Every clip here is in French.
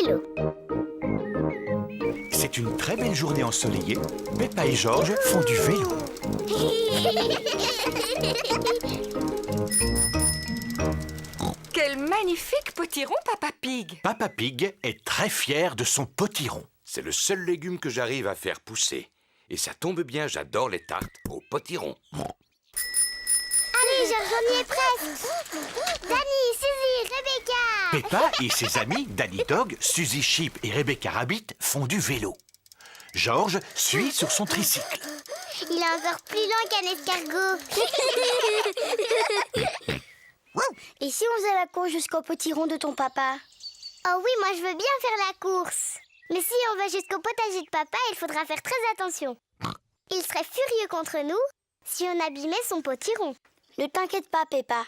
vélo. C'est une très belle journée ensoleillée. Peppa et Georges font du vélo. Quel magnifique potiron, Papa Pig! Papa Pig est très fier de son potiron. C'est le seul légume que j'arrive à faire pousser. Et ça tombe bien, j'adore les tartes au potiron. Allez, Georges, on y est presque. Danny, Suzy, Rebecca. Peppa et ses amis Danny Dog, Suzy Sheep et Rebecca Rabbit font du vélo. Georges suit sur son tricycle. Il est encore plus lent qu'un escargot. Et si on faisait la course jusqu'au potiron de ton papa? Oh oui, moi je veux bien faire la course. Mais si on va jusqu'au potager de papa, il faudra faire très attention. Il serait furieux contre nous si on abîmait son potiron. Ne t'inquiète pas, Peppa.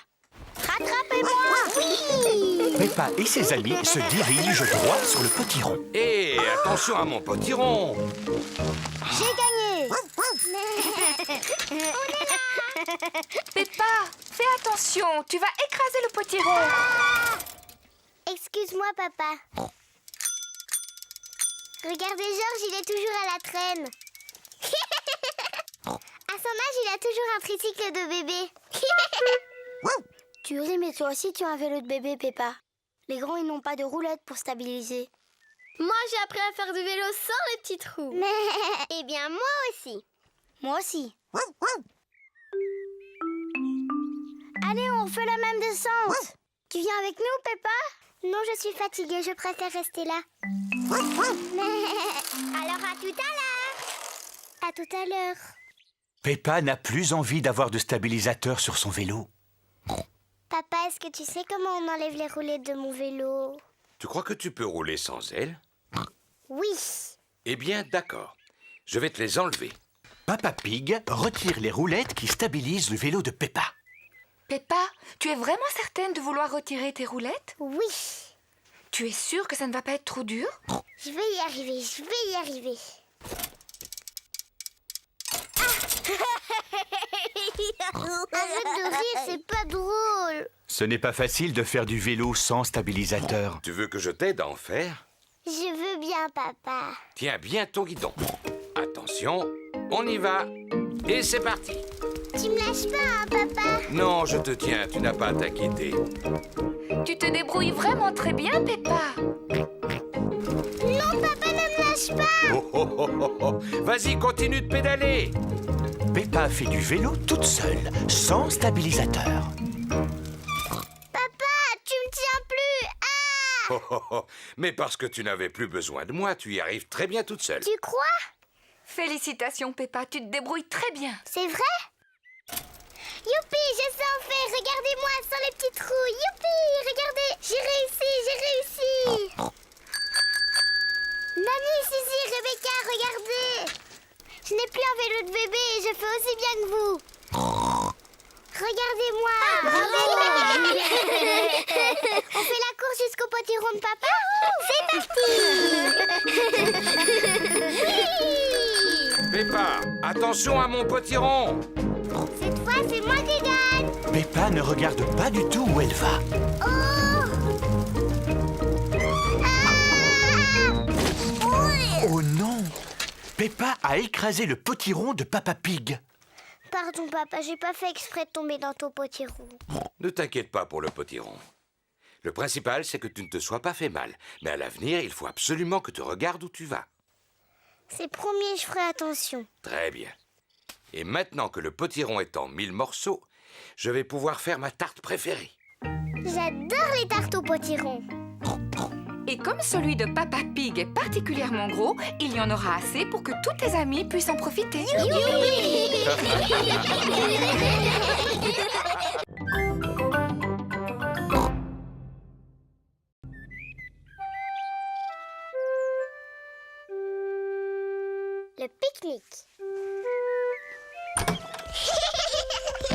Rattrapez-moi! Oui! Peppa et ses amis se dirigent droit sur le potiron. Hé, attention à mon potiron! J'ai gagné! Peppa, fais attention, tu vas écraser le potiron. Excuse-moi, papa. Regardez, Georges, il est toujours à la traîne. À son âge, il a toujours un tricycle de bébé. Tu ris, mais toi aussi, tu as un vélo de bébé, Peppa. Les grands, ils n'ont pas de roulette pour stabiliser. Moi, j'ai appris à faire du vélo sans les petits trous. Eh bien, moi aussi. Moi aussi. Allez, on refait la même descente. Tu viens avec nous, Peppa? Non, je suis fatiguée, je préfère rester là. Alors, à tout à l'heure. À tout à l'heure. Peppa n'a plus envie d'avoir de stabilisateur sur son vélo. Papa, est-ce que tu sais comment on enlève les roulettes de mon vélo? Tu crois que tu peux rouler sans elles? Oui. Eh bien, d'accord. Je vais te les enlever. Papa Pig retire les roulettes qui stabilisent le vélo de Peppa. Peppa, tu es vraiment certaine de vouloir retirer tes roulettes? Oui. Tu es sûre que ça ne va pas être trop dur? Je vais y arriver, je vais y arriver. Arrête de rire, c'est pas drôle. Ce n'est pas facile de faire du vélo sans stabilisateur. Tu veux que je t'aide à en faire? Je veux bien, papa. Tiens bien ton guidon. Attention, on y va. Et c'est parti. Tu me lâches pas, hein, papa? Non, je te tiens, tu n'as pas à t'inquiéter. Tu te débrouilles vraiment très bien, Peppa. Non, papa, ne me lâche pas. Oh, oh, oh, oh, oh. Vas-y, continue de pédaler. Peppa fait du vélo toute seule, sans stabilisateur. Papa, tu me tiens plus. Ah! Oh, oh, oh. Mais parce que tu n'avais plus besoin de moi, tu y arrives très bien toute seule. Tu crois? Félicitations, Peppa, tu te débrouilles très bien. C'est vrai? Youpi, je sais en faire. Regardez-moi sans les petits trous. Youpi, regardez, j'ai réussi, j'ai réussi. Mamie, Suzy, Rebecca, regardez. Je n'ai plus un vélo de bébé et je fais aussi bien que vous. Regardez-moi. On fait la course jusqu'au potiron de papa? C'est parti. Oui. Peppa, attention à mon potiron. Cette fois, c'est moi qui gagne. Peppa ne regarde pas du tout où elle va. Oh! Ah! Oui. Oh non! Peppa a écrasé le potiron de Papa Pig. Pardon, papa, j'ai pas fait exprès de tomber dans ton potiron. Ne t'inquiète pas pour le potiron. Le principal, c'est que tu ne te sois pas fait mal. Mais à l'avenir, il faut absolument que tu regardes où tu vas. C'est promis, je ferai attention. Très bien. Et maintenant que le potiron est en 1000 morceaux, je vais pouvoir faire ma tarte préférée. J'adore les tartes au potiron. Et comme celui de Papa Pig est particulièrement gros, il y en aura assez pour que tous tes amis puissent en profiter. Le pique-nique.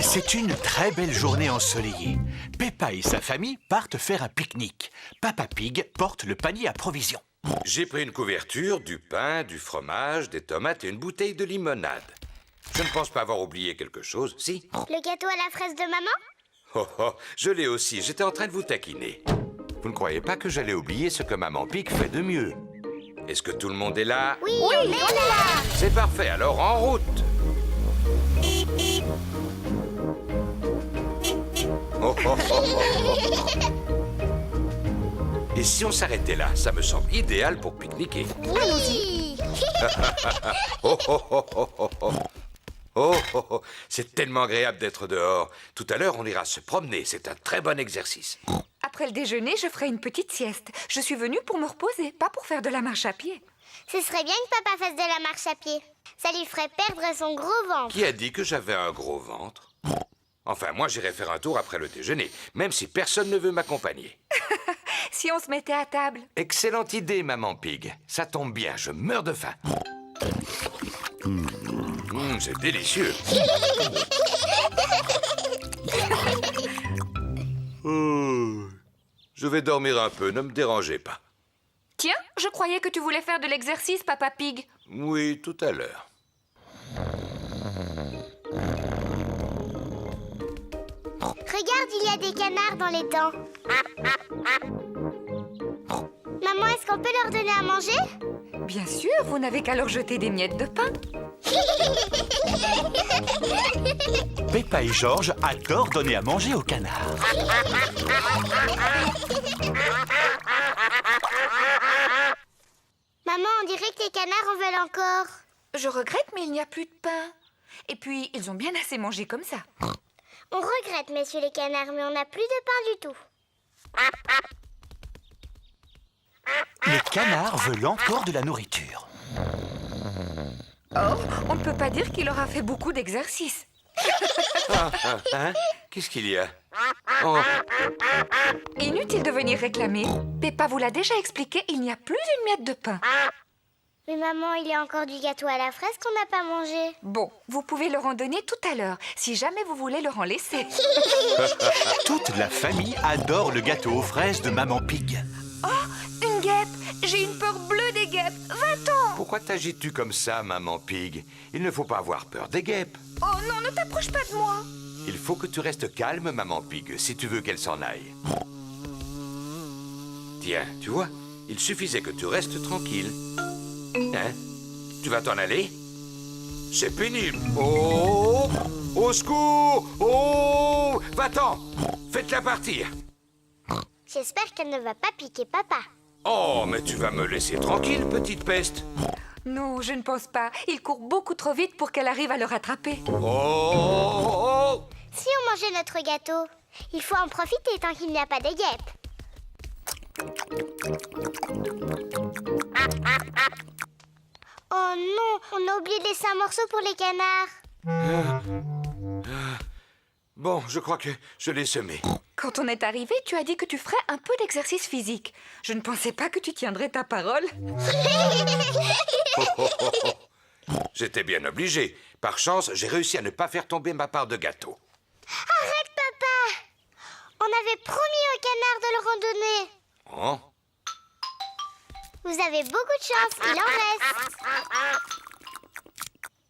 C'est une très belle journée ensoleillée. Peppa et sa famille partent faire un pique-nique. Papa Pig porte le panier à provisions. J'ai pris une couverture, du pain, du fromage, des tomates et une bouteille de limonade. Je ne pense pas avoir oublié quelque chose, si? Le gâteau à la fraise de maman? Oh, oh, je l'ai aussi, j'étais en train de vous taquiner. Vous ne croyez pas que j'allais oublier ce que Maman Pig fait de mieux? Est-ce que tout le monde est là? Oui, on est là. C'est parfait, alors en route! Oh, oh, oh, oh, oh. Et si on s'arrêtait là? Ça me semble idéal pour pique-niquer. Oui. Oh, oh, oh, oh, oh, oh. Oh, oh, oh. C'est tellement agréable d'être dehors. Tout à l'heure, on ira se promener. C'est un très bon exercice. Après le déjeuner, je ferai une petite sieste. Je suis venue pour me reposer, pas pour faire de la marche à pied. Ce serait bien que papa fasse de la marche à pied. Ça lui ferait perdre son gros ventre. Qui a dit que j'avais un gros ventre? Enfin, moi, j'irai faire un tour après le déjeuner, même si personne ne veut m'accompagner. Si on se mettait à table. Excellente idée, Maman Pig. Ça tombe bien, je meurs de faim. C'est délicieux. Je vais dormir un peu, ne me dérangez pas. Tiens, je croyais que tu voulais faire de l'exercice, Papa Pig. Oui, tout à l'heure. Regarde, il y a des canards dans l'étang. Maman, est-ce qu'on peut leur donner à manger? Bien sûr, vous n'avez qu'à leur jeter des miettes de pain. Peppa et George adorent donner à manger aux canards. Maman, on dirait que les canards en veulent encore. Je regrette, mais il n'y a plus de pain. Et puis, ils ont bien assez mangé comme ça. On regrette, messieurs les canards, mais on n'a plus de pain du tout. Les canards veulent encore de la nourriture. Oh, on ne peut pas dire qu'il aura fait beaucoup d'exercices. Hein? Qu'est-ce qu'il y a? Oh, Inutile de venir réclamer. Peppa vous l'a déjà expliqué, il n'y a plus une miette de pain. Mais maman, il y a encore du gâteau à la fraise qu'on n'a pas mangé. Bon, vous pouvez leur en donner tout à l'heure, si jamais vous voulez leur en laisser. Toute la famille adore le gâteau aux fraises de Maman Pig. Oh, une guêpe! J'ai une peur bleue des guêpes. Va-t'en! pourquoi t'agites-tu comme ça, Maman Pig? Il ne faut pas avoir peur des guêpes. Oh non, ne t'approche pas de moi! Il faut que tu restes calme, Maman Pig, si tu veux qu'elle s'en aille. Tiens, tu vois, il suffisait que tu restes tranquille. Hein? Tu vas t'en aller? C'est pénible. Oh! Au secours! Oh! Va-t'en! Faites-la partir! J'espère qu'elle ne va pas piquer papa. Oh, mais tu vas me laisser tranquille, petite peste. Non, je ne pense pas. Il court beaucoup trop vite pour qu'elle arrive à le rattraper. Oh! Si on mangeait notre gâteau, il faut en profiter tant qu'il n'y a pas de guêpes. Oh non, on a oublié de laisser un morceau pour les canards. Bon, je crois que je l'ai semé. Quand on est arrivé, tu as dit que tu ferais un peu d'exercice physique. Je ne pensais pas que tu tiendrais ta parole. J'étais bien obligé. Par chance, j'ai réussi à ne pas faire tomber ma part de gâteau. Arrête, papa! On avait promis aux canards de le randonner. Oh? Vous avez beaucoup de chance, il en reste.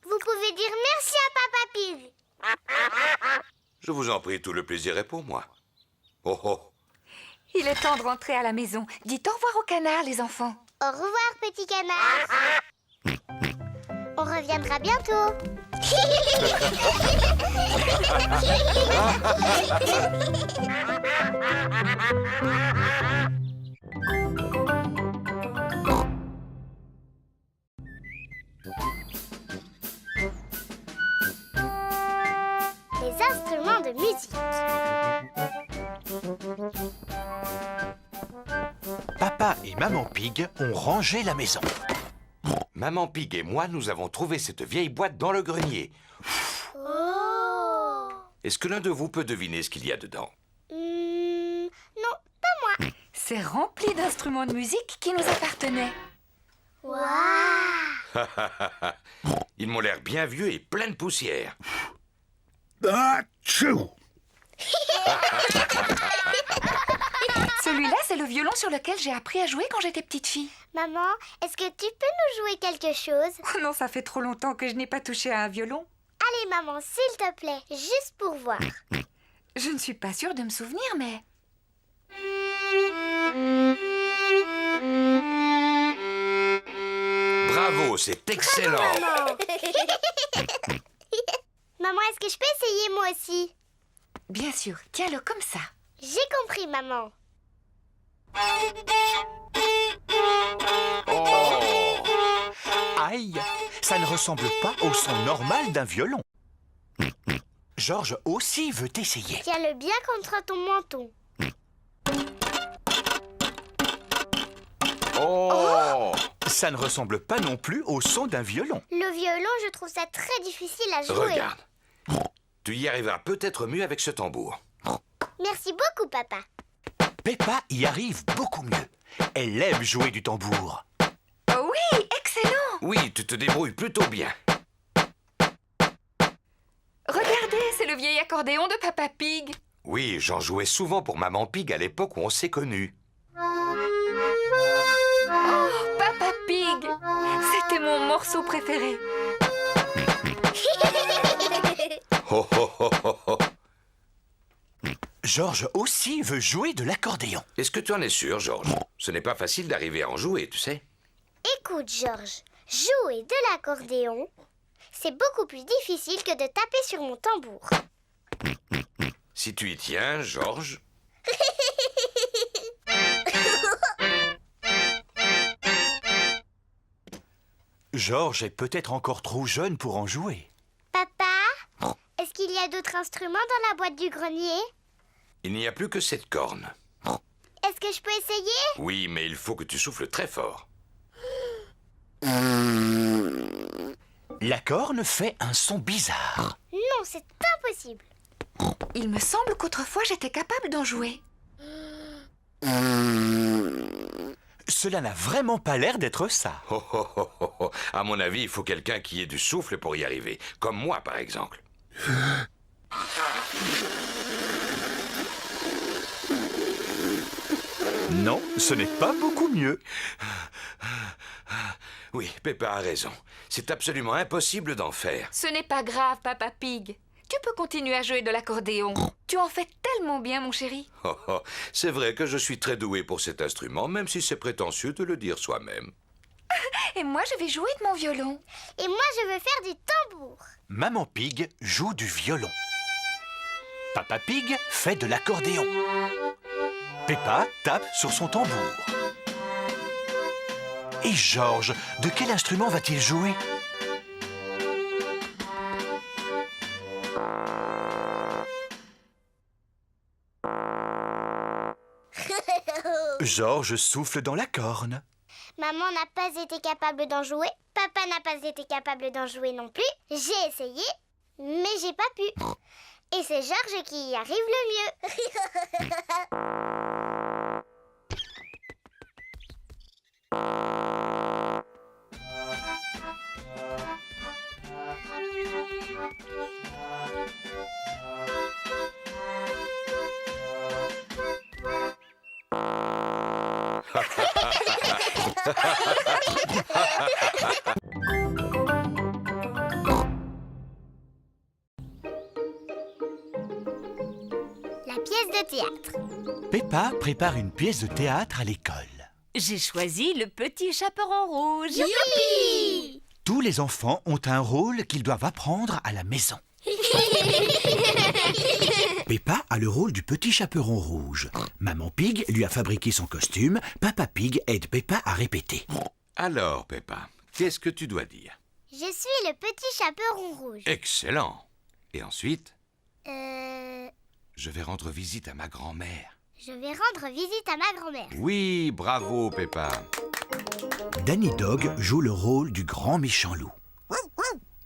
Vous pouvez dire merci à Papa Pig. Je vous en prie, tout le plaisir est pour moi. Oh oh! Il est temps de rentrer à la maison. Dites au revoir aux canards, les enfants. Au revoir, petit canard. On reviendra bientôt. Les instruments de musique. Papa et Maman Pig ont rangé la maison. Maman Pig et moi, nous avons trouvé cette vieille boîte dans le grenier. Oh! Est-ce que l'un de vous peut deviner ce qu'il y a dedans? Non, pas moi. C'est rempli d'instruments de musique qui nous appartenaient. Waouh! Ils m'ont l'air bien vieux et plein de poussière. Celui-là, c'est le violon sur lequel j'ai appris à jouer quand j'étais petite fille. Maman, est-ce que tu peux nous jouer quelque chose? Oh non, ça fait trop longtemps que je n'ai pas touché à un violon. Allez, maman, s'il te plaît, juste pour voir. Je ne suis pas sûre de me souvenir, mais... Bravo, c'est excellent. Maman. Maman, est-ce que je peux essayer moi aussi? Bien sûr, tiens-le comme ça. J'ai compris, maman. Oh. Aïe, ça ne ressemble pas au son normal d'un violon. Georges aussi veut essayer. Tiens-le bien contre ton menton. Oh. Ça ne ressemble pas non plus au son d'un violon. Le violon, je trouve ça très difficile à jouer. Regarde. Tu y arriveras peut-être mieux avec ce tambour. Merci beaucoup, papa. Peppa y arrive beaucoup mieux. Elle aime jouer du tambour. Oh oui, excellent! Oui, tu te débrouilles plutôt bien. Regardez, c'est le vieil accordéon de Papa Pig. Oui, j'en jouais souvent pour Maman Pig à l'époque où on s'est connus. Oh, Papa Pig! C'était mon morceau préféré. Oh, oh, oh, oh, oh. Georges aussi veut jouer de l'accordéon. Est-ce que tu en es sûr, Georges? Ce n'est pas facile d'arriver à en jouer, tu sais. Écoute, Georges, jouer de l'accordéon, c'est beaucoup plus difficile que de taper sur mon tambour. Si tu y tiens, Georges. Georges est peut-être encore trop jeune pour en jouer. Papa, est-ce qu'il y a d'autres instruments dans la boîte du grenier? Il n'y a plus que cette corne. Est-ce que je peux essayer? Oui, mais il faut que tu souffles très fort. La corne fait un son bizarre. Non, c'est impossible. Il me semble qu'autrefois j'étais capable d'en jouer. Cela n'a vraiment pas l'air d'être ça. Oh, oh, oh, oh, oh. À mon avis, il faut quelqu'un qui ait du souffle pour y arriver. Comme moi, par exemple. Non, ce n'est pas beaucoup mieux. Oui, Peppa a raison. C'est absolument impossible d'en faire. Ce n'est pas grave, Papa Pig. Tu peux continuer à jouer de l'accordéon. Tu en fais tellement bien, mon chéri. Oh, oh. C'est vrai que je suis très doué pour cet instrument, même si c'est prétentieux de le dire soi-même. Et moi, je vais jouer de mon violon. Et moi, je veux faire du tambour. Maman Pig joue du violon. Papa Pig fait de l'accordéon. Peppa tape sur son tambour. Et Georges, de quel instrument va-t-il jouer? Georges souffle dans la corne. Maman n'a pas été capable d'en jouer. Papa n'a pas été capable d'en jouer non plus. J'ai essayé, mais j'ai pas pu. Et c'est Georges qui y arrive le mieux. La pièce de théâtre. Peppa prépare une pièce de théâtre à l'école. J'ai choisi le petit chaperon rouge. Youpi! Tous les enfants ont un rôle qu'ils doivent apprendre à la maison. Peppa a le rôle du petit chaperon rouge. Maman Pig lui a fabriqué son costume. Papa Pig aide Peppa à répéter. Alors, Peppa, qu'est-ce que tu dois dire? Je suis le petit chaperon rouge. Excellent. Et ensuite, Je je vais rendre visite à ma grand-mère. vais rendre visite à ma grand-mère. Oui, bravo, Peppa. Danny Dog joue le rôle du grand méchant loup.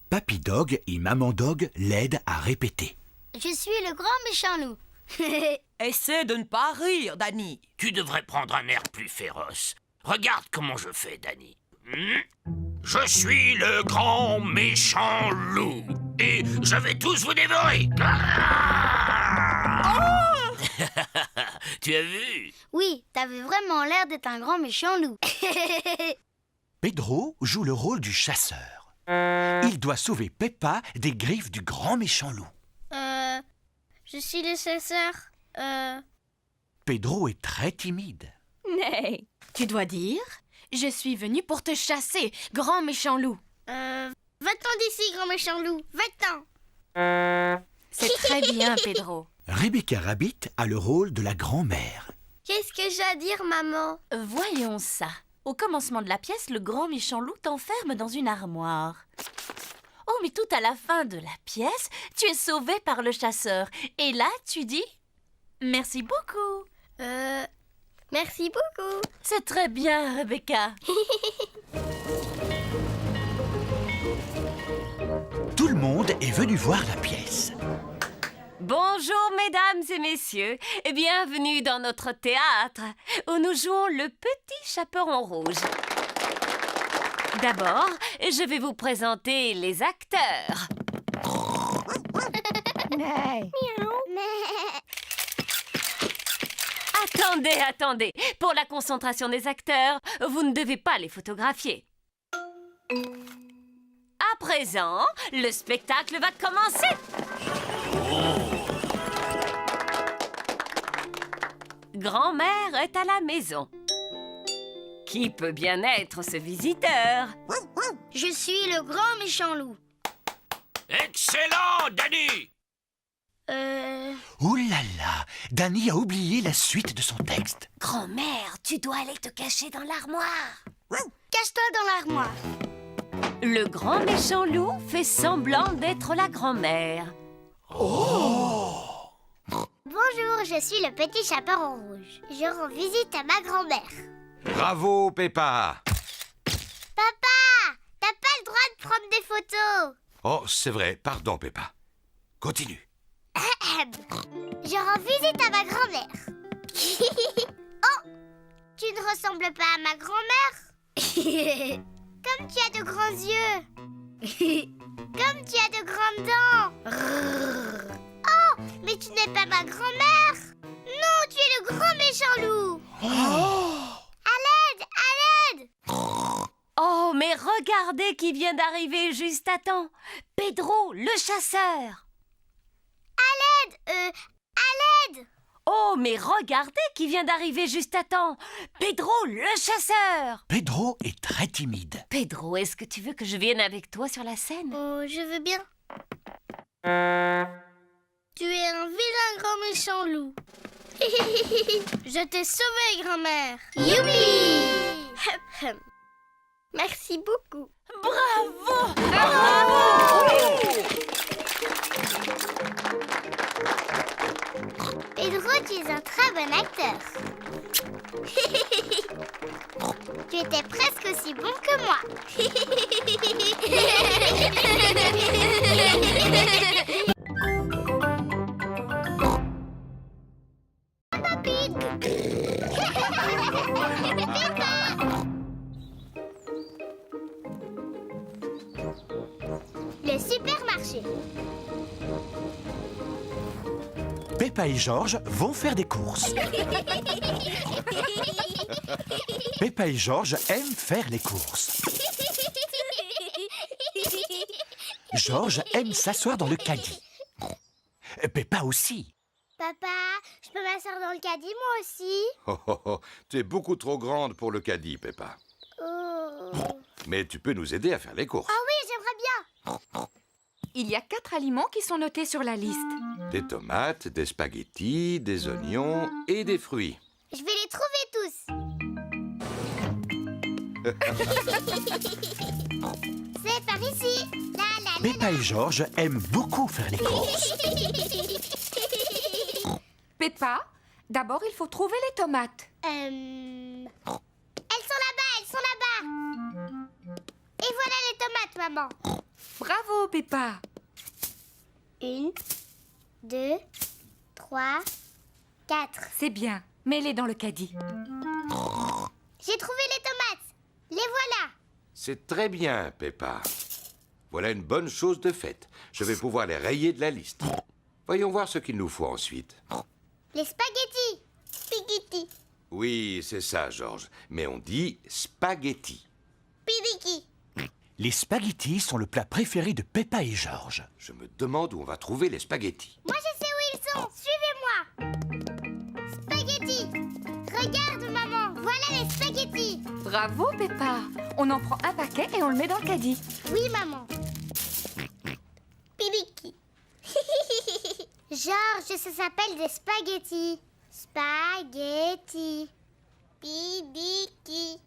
Papy Dog et Maman Dog l'aident à répéter. Je suis le grand méchant loup. Essaie de ne pas rire, Danny. Tu devrais prendre un air plus féroce. Regarde comment je fais, Danny. Je suis le grand méchant loup. Et je vais tous vous dévorer. Tu as vu? Oui, t'avais vraiment l'air d'être un grand méchant loup. Pedro joue le rôle du chasseur. Il doit sauver Peppa des griffes du grand méchant loup. Je suis le chasseur. Pedro est très timide. Nay, tu dois dire « Je suis venue pour te chasser, grand méchant loup ». Va-t'en d'ici, grand méchant loup. Va-t'en. C'est très bien, Pedro. Rebecca Rabbit a le rôle de la grand-mère. Qu'est-ce que j'ai à dire, maman? Voyons ça. Au commencement de la pièce, le grand méchant loup t'enferme dans une armoire. Oh, mais tout à la fin de la pièce, tu es sauvé par le chasseur. Et là, tu dis « Merci beaucoup ». Merci beaucoup. C'est très bien, Rebecca. Tout le monde est venu voir la pièce. Bonjour, mesdames et messieurs. Et bienvenue dans notre théâtre, où nous jouons le petit chaperon rouge. D'abord, je vais vous présenter les acteurs. Attendez. Pour la concentration des acteurs, vous ne devez pas les photographier. À présent, le spectacle va commencer. Grand-mère est à la maison. Qui peut bien être ce visiteur? Je suis le grand méchant loup. Excellent, Danny! Ouh là là, Danny a oublié la suite de son texte. Grand-mère, tu dois aller te cacher dans l'armoire. Cache-toi dans l'armoire. Le grand méchant loup fait semblant d'être la grand-mère. Bonjour, je suis le petit chaperon rouge. Je rends visite à ma grand-mère. Bravo, Peppa. Papa, t'as pas le droit de prendre des photos. Oh, c'est vrai. Pardon, Peppa. Continue. Je rends visite à ma grand-mère. Oh, tu ne ressembles pas à ma grand-mère. Comme tu as de grands yeux. Comme tu as de grandes dents. Oh, mais tu n'es pas ma grand-mère. Non, tu es le grand méchant loup. À l'aide, à l'aide. Oh, mais regardez qui vient d'arriver juste à temps. Pedro, le chasseur. À l'aide. Oh, mais regardez qui vient d'arriver juste à temps. Pedro, le chasseur. Pedro est très timide. Pedro, est-ce que tu veux que je vienne avec toi sur la scène? Oh, je veux bien. Tu es un vilain grand méchant loup. Je t'ai sauvé, grand-mère. Youpi! Merci beaucoup. Bravo! Pedro, tu es un très bon acteur. Tu étais presque aussi bon que moi. Peppa Pig. Le supermarché. Peppa et George vont faire des courses. Peppa et George aiment faire les courses. George aime s'asseoir dans le caddie. Peppa aussi. Papa, je peux m'asseoir dans le caddie moi aussi? Tu es beaucoup trop grande pour le caddie, Peppa. Oh. Mais tu peux nous aider à faire les courses. Ah oui, j'aimerais bien. Il y a 4 aliments qui sont notés sur la liste. Des tomates, des spaghettis, des oignons et des fruits. Je vais les trouver tous. C'est par ici. La la la. Peppa et George aiment beaucoup faire les courses. Peppa, d'abord il faut trouver les tomates. Elles sont là-bas. Et voilà les tomates, maman. Bravo, Peppa. 1, 2, 3, 4. C'est bien. Mets-les dans le caddie. J'ai trouvé les tomates. Les voilà. C'est très bien, Peppa. Voilà une bonne chose de faite. Je vais pouvoir les rayer de la liste. Voyons voir ce qu'il nous faut ensuite. Les spaghettis. Spaghetti. Oui, c'est ça, George. Mais on dit spaghetti. Pidiki. Les spaghettis sont le plat préféré de Peppa et George. Je me demande où on va trouver les spaghettis. Moi, je sais où ils sont. Suivez-moi. Spaghetti. Regarde, maman. spaghetti. Bravo, Peppa. On en prend un paquet et on le met dans le caddie. Oui, maman. Pibiki. Georges, ça s'appelle des spaghettis. Spaghetti. Pibiki.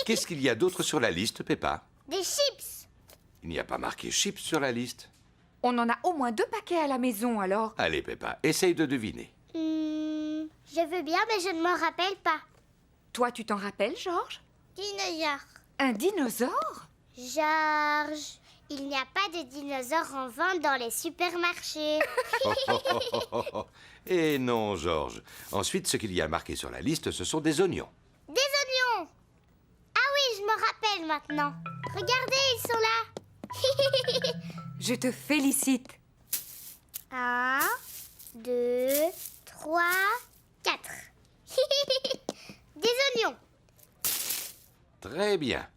Qu'est-ce qu'il y a d'autre sur la liste, Peppa? Des chips. Il n'y a pas marqué chips sur la liste. On en a au moins 2 paquets à la maison, alors. Allez, Peppa, essaye de deviner. Je veux bien, mais je ne m'en rappelle pas. Toi, tu t'en rappelles, Georges? Dinosaure. Un dinosaure? Georges, il n'y a pas de dinosaures en vente dans les supermarchés. Et non, Georges. Ensuite, ce qu'il y a marqué sur la liste, ce sont des oignons. Des oignons. Ah oui, je me rappelle maintenant. Regardez, ils sont là. Je te félicite. 1, 2, 3, 4. Des oignons. Très bien.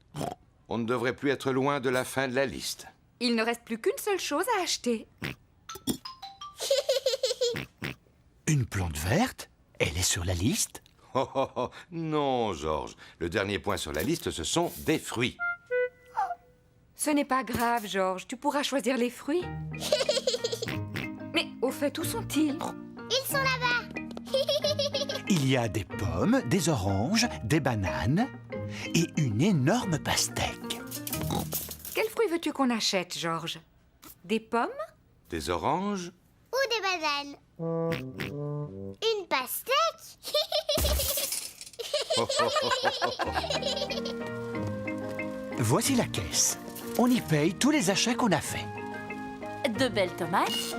On ne devrait plus être loin de la fin de la liste. Il ne reste plus qu'une seule chose à acheter. Une plante verte? Elle est sur la liste? Non, Georges. Le dernier point sur la liste, ce sont des fruits. Ce n'est pas grave, Georges. Tu pourras choisir les fruits. Mais au fait, où sont-ils? Ils sont là-bas. Il y a des pommes, des oranges, des bananes et une énorme pastèque. Quels fruits veux-tu qu'on achète, Georges? Des pommes? Des oranges? Ou des bananes. Une pastèque. Voici la caisse. On y paye tous les achats qu'on a faits. De belles tomates,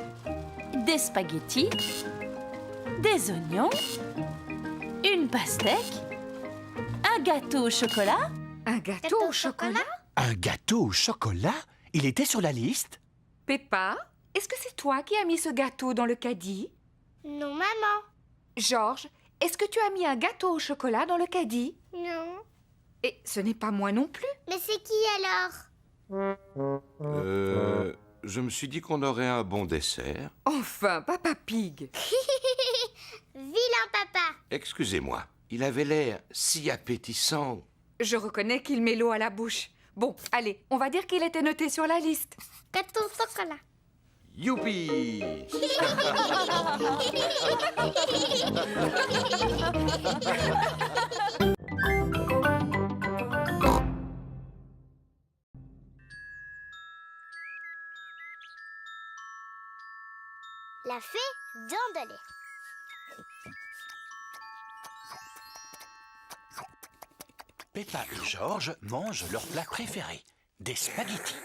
des spaghettis, des oignons, une pastèque, un gâteau au chocolat. Un gâteau au chocolat? Un gâteau au chocolat? Il était sur la liste? Peppa, est-ce que c'est toi qui as mis ce gâteau dans le caddie? Non, maman. Georges, est-ce que tu as mis un gâteau au chocolat dans le caddie? Non. Et ce n'est pas moi non plus. Mais c'est qui alors? Je me suis dit qu'on aurait un bon dessert. Enfin, Papa Pig. Vilain papa. Excusez-moi, il avait l'air si appétissant. Je reconnais qu'il met l'eau à la bouche. Bon, allez, on va dire qu'il était noté sur la liste. Gâteau au chocolat. Youpi! La fée Dandelée. Peppa et Georges mangent leur plat préféré, des spaghettis.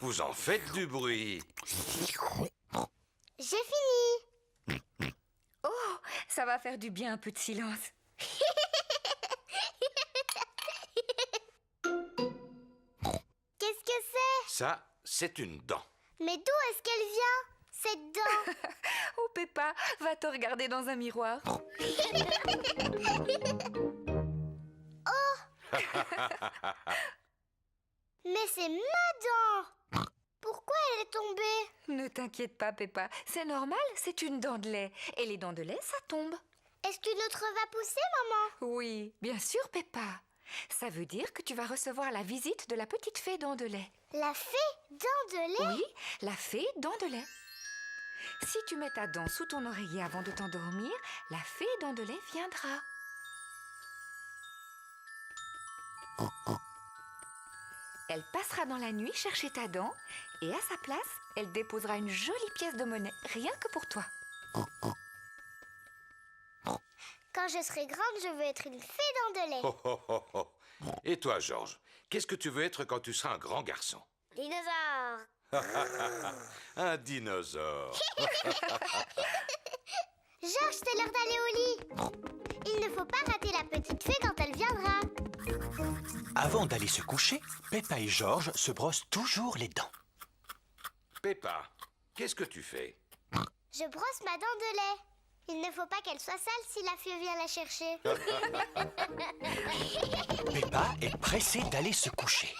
Vous en faites du bruit. J'ai fini. Oh, ça va faire du bien un peu de silence. Qu'est-ce que c'est? Ça, c'est une dent. Mais d'où est-ce qu'elle vient, cette dent? Oh, Peppa, va te regarder dans un miroir. Mais c'est ma dent. Pourquoi elle est tombée? Ne t'inquiète pas, Peppa. C'est normal, c'est une dent de lait. Et les dents de lait, ça tombe. Est-ce qu'une autre va pousser, maman? Oui, bien sûr, Peppa. Ça veut dire que tu vas recevoir la visite de la petite fée dent de lait. La fée Dandelée? Oui, la fée dent de lait. Si tu mets ta dent sous ton oreiller avant de t'endormir, la fée dent de lait viendra. Elle passera dans la nuit chercher ta dent et à sa place, elle déposera une jolie pièce de monnaie, rien que pour toi. Quand je serai grande, je veux être une fée Dandelée. Et toi, Georges, qu'est-ce que tu veux être quand tu seras un grand garçon? Dinosaure. Un dinosaure. Georges, c'est l'heure d'aller au lit. Il ne faut pas rater la petite fée quand elle viendra. Avant d'aller se coucher, Peppa et Georges se brossent toujours les dents. Peppa, qu'est-ce que tu fais? Je brosse ma dent de lait. Il ne faut pas qu'elle soit sale si la fée vient la chercher. Peppa est pressée d'aller se coucher.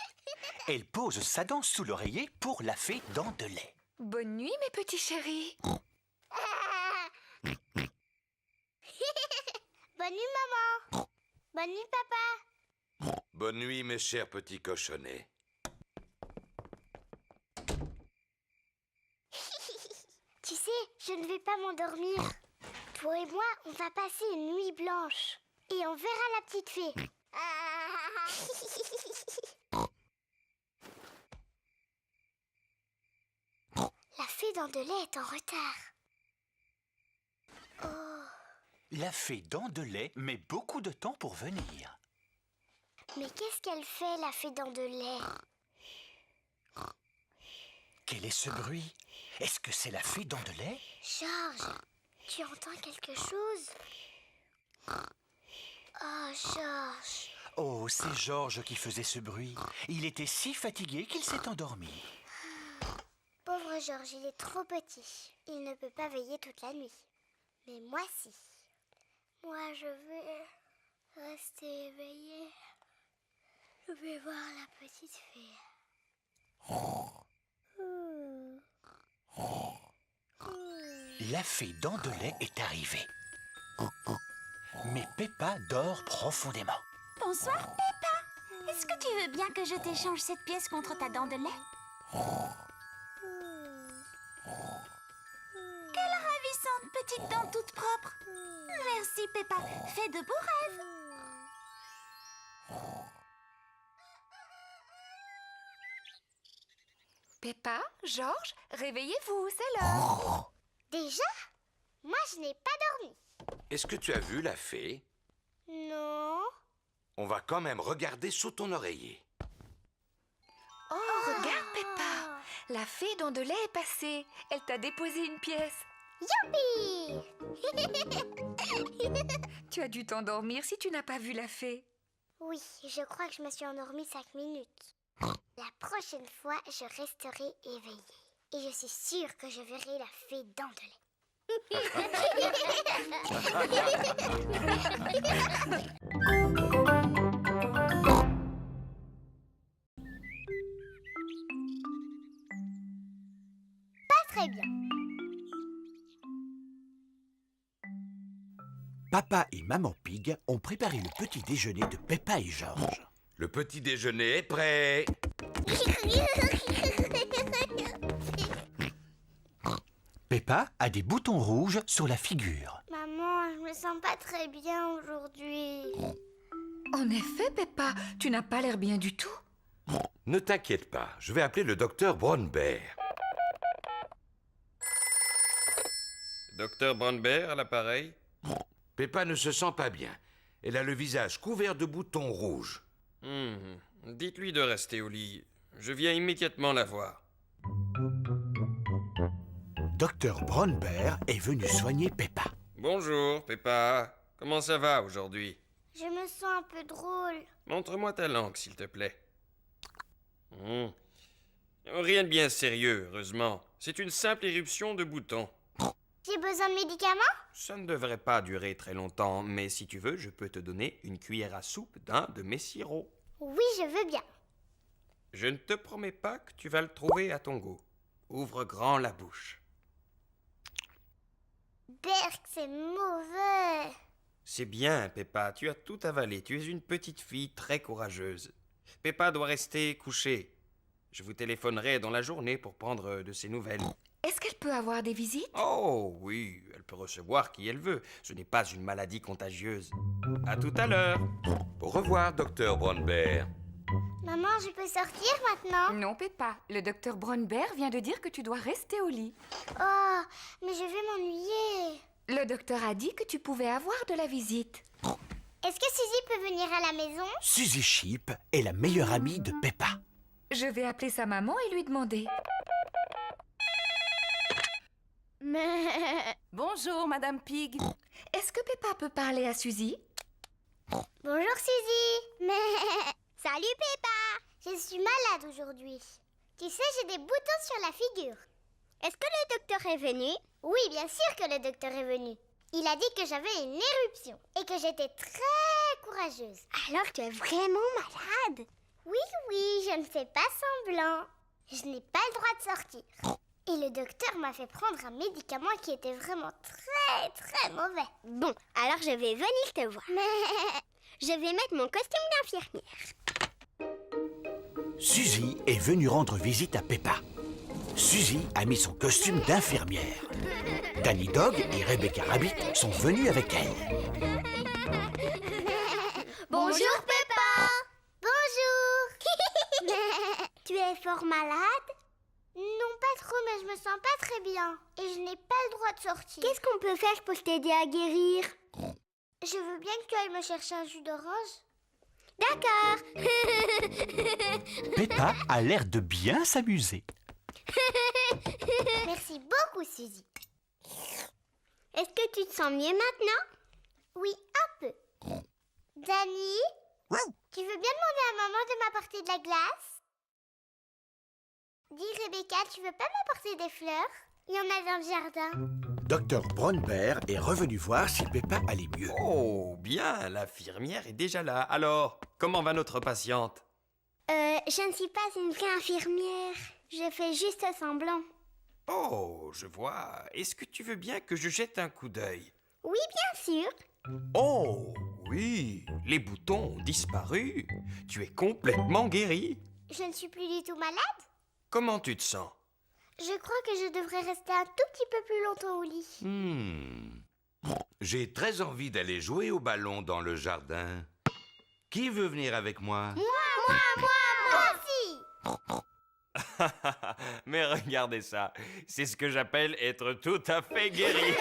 Elle pose sa dent sous l'oreiller pour la fée dent de lait. Bonne nuit, mes petits chéris. Bonne nuit, maman. Bonne nuit, papa. Bonne nuit, mes chers petits cochonnets. Tu sais, je ne vais pas m'endormir. Toi et moi, on va passer une nuit blanche. Et on verra la petite fée. La fée dents de lait est en retard. Oh, La fée dents de lait met beaucoup de temps pour venir. mais qu'est-ce qu'elle fait, la fée dents de lait? Quel est ce bruit? Est-ce que c'est la fée dents de lait? Georges, tu entends quelque chose? Oh, Georges. Oh, c'est Georges qui faisait ce bruit. Il était si fatigué qu'il s'est endormi. Pauvre Georges, il est trop petit. Il ne peut pas veiller toute la nuit. Mais moi, si. Moi, je vais rester éveillée. Je vais voir la petite fée. La fée dents de lait est arrivée. Mais Peppa dort profondément. Bonsoir, Peppa. Est-ce que tu veux bien que je t'échange cette pièce contre ta dent de lait? Quelle ravissante petite dent toute propre. Merci, Peppa. Fais de beaux rêves. Peppa, Georges, réveillez-vous, c'est l'heure. Déjà? Moi, je n'ai pas dormi. Est-ce que tu as vu la fée? Non. On va quand même regarder sous ton oreiller. Oh, regarde, Peppa. La fée dents de lait est passée. Elle t'a déposé une pièce. Youpi! Tu as dû t'endormir si tu n'as pas vu la fée. Oui, je crois que je me suis endormie 5 minutes. La prochaine fois, je resterai éveillée. Et je suis sûre que je verrai la fée dents de lait. Pas très bien. Papa et Maman Pig ont préparé le petit déjeuner de Peppa et Georges. Le petit déjeuner est prêt. Peppa a des boutons rouges sur la figure. Maman, je me sens pas très bien aujourd'hui. En effet, Peppa, tu n'as pas l'air bien du tout. Ne t'inquiète pas, je vais appeler le docteur Brown-Bear. Docteur Brown-Bear à l'appareil. Peppa ne se sent pas bien. Elle a le visage couvert de boutons rouges. Dites-lui de rester au lit. Je viens immédiatement la voir. Docteur Brown-Bear est venu soigner Peppa. Bonjour, Peppa. Comment ça va aujourd'hui? Je me sens un peu drôle. Montre-moi ta langue, s'il te plaît. Rien de bien sérieux, heureusement. C'est une simple éruption de boutons. J'ai besoin de médicaments? Ça ne devrait pas durer très longtemps, mais si tu veux, je peux te donner une cuillère à soupe d'un de mes sirops. Oui, je veux bien. Je ne te promets pas que tu vas le trouver à ton goût. Ouvre grand la bouche. Berk, c'est mauvais. C'est bien, Peppa, tu as tout avalé. Tu es une petite fille très courageuse. Peppa doit rester couchée. Je vous téléphonerai dans la journée pour prendre de ses nouvelles. Est-ce qu'elle peut avoir des visites? Oh, oui, elle peut recevoir qui elle veut. Ce n'est pas une maladie contagieuse. À tout à l'heure. Au revoir, docteur Brown-Bear. Maman, je peux sortir maintenant? Non, Peppa. Le docteur Brown-Bear vient de dire que tu dois rester au lit. Oh, mais je vais m'ennuyer. Le docteur a dit que tu pouvais avoir de la visite. Est-ce que Suzy peut venir à la maison? Suzy Sheep est la meilleure amie de Peppa. Je vais appeler sa maman et lui demander. Bonjour, Madame Pig. Est-ce que Peppa peut parler à Suzy? Bonjour Suzy. Mais salut Peppa. Je suis malade aujourd'hui. Tu sais, j'ai des boutons sur la figure. Est-ce que le docteur est venu? Oui, bien sûr que le docteur est venu. Il a dit que j'avais une éruption et que j'étais très courageuse. Alors tu es vraiment malade? Oui, je ne fais pas semblant. Je n'ai pas le droit de sortir. Et le docteur m'a fait prendre un médicament qui était vraiment très très mauvais. Bon, alors je vais venir te voir. Je vais mettre mon costume d'infirmière. Suzy est venue rendre visite à Peppa. Suzy a mis son costume d'infirmière. Danny Dog et Rebecca Rabbit sont venus avec elle. Bonjour Peppa. Bonjour. Tu es fort malade? Non, pas trop, mais je me sens pas très bien. Et je n'ai pas le droit de sortir. Qu'est-ce qu'on peut faire pour t'aider à guérir? Je veux bien que tu ailles me chercher un jus d'orange. D'accord. Peppa a l'air de bien s'amuser. Merci beaucoup, Suzy. Est-ce que tu te sens mieux maintenant? Oui, un peu. Danny, tu veux bien demander à maman de m'apporter de la glace? Dis Rebecca, tu veux pas m'apporter des fleurs? Il y en a dans le jardin. Dr Brown Bear est revenu voir si Peppa allait mieux. Oh, bien, l'infirmière est déjà là. Alors, comment va notre patiente? Je ne suis pas une vraie infirmière. Je fais juste semblant. Oh, je vois. Est-ce que tu veux bien que je jette un coup d'œil? Oui, bien sûr. Oh, oui, les boutons ont disparu. Tu es complètement guérie. Je ne suis plus du tout malade. Comment tu te sens? Je crois que je devrais rester un tout petit peu plus longtemps au lit. J'ai très envie d'aller jouer au ballon dans le jardin. Qui veut venir avec moi? Moi aussi. Mais regardez ça, c'est ce que j'appelle être tout à fait guéri.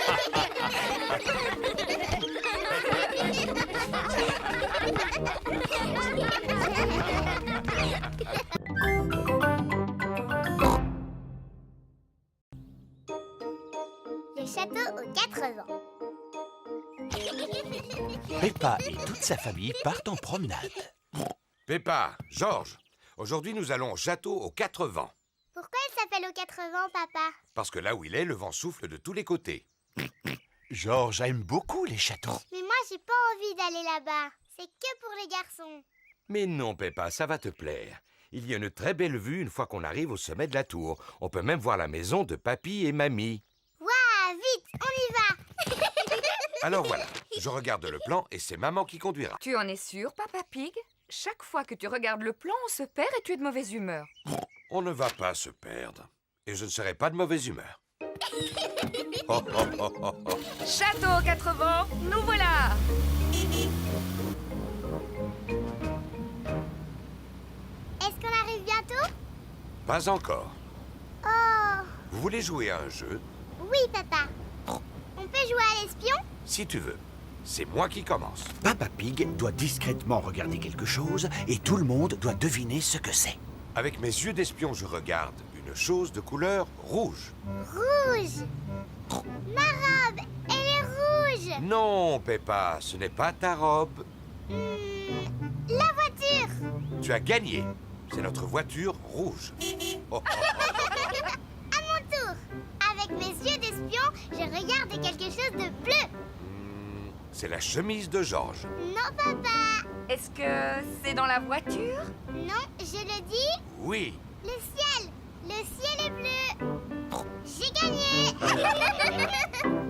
Le château aux 80. Peppa et toute sa famille partent en promenade. Peppa, Georges, aujourd'hui nous allons au château aux 4 vents. Pourquoi il s'appelle aux 80, papa? Parce que là où il est, le vent souffle de tous les côtés. Georges aime beaucoup les châteaux. Mais moi, j'ai pas envie d'aller là-bas. C'est que pour les garçons. Mais non, Peppa, ça va te plaire. Il y a une très belle vue une fois qu'on arrive au sommet de la tour. On peut même voir la maison de papy et mamie. Waouh, vite, on y va. Alors voilà, je regarde le plan et c'est maman qui conduira. Tu en es sûr, Papa Pig? Chaque fois que tu regardes le plan, on se perd et tu es de mauvaise humeur. On ne va pas se perdre. Et je ne serai pas de mauvaise humeur. Oh, oh, oh, oh, oh. Château aux 4 vents, nous voilà! Est-ce qu'on arrive bientôt? Pas encore. Oh, Vous voulez jouer à un jeu? oui, papa. On peut jouer à l'espion? Si tu veux. C'est moi qui commence. Papa Pig doit discrètement regarder quelque chose et tout le monde doit deviner ce que c'est. Avec mes yeux d'espion, je regarde une chose de couleur rouge. Rouge. Ma robe, elle est rouge. Non, Peppa, ce n'est pas ta robe. La voiture. Tu as gagné. C'est notre voiture rouge. Oh, oh. À mon tour. Avec mes yeux d'espion, je regarde quelque chose de bleu. C'est la chemise de Georges. Non, papa. Est-ce que c'est dans la voiture? Non, je le dis. Oui. Le ciel. Le ciel est bleu. J'ai gagné.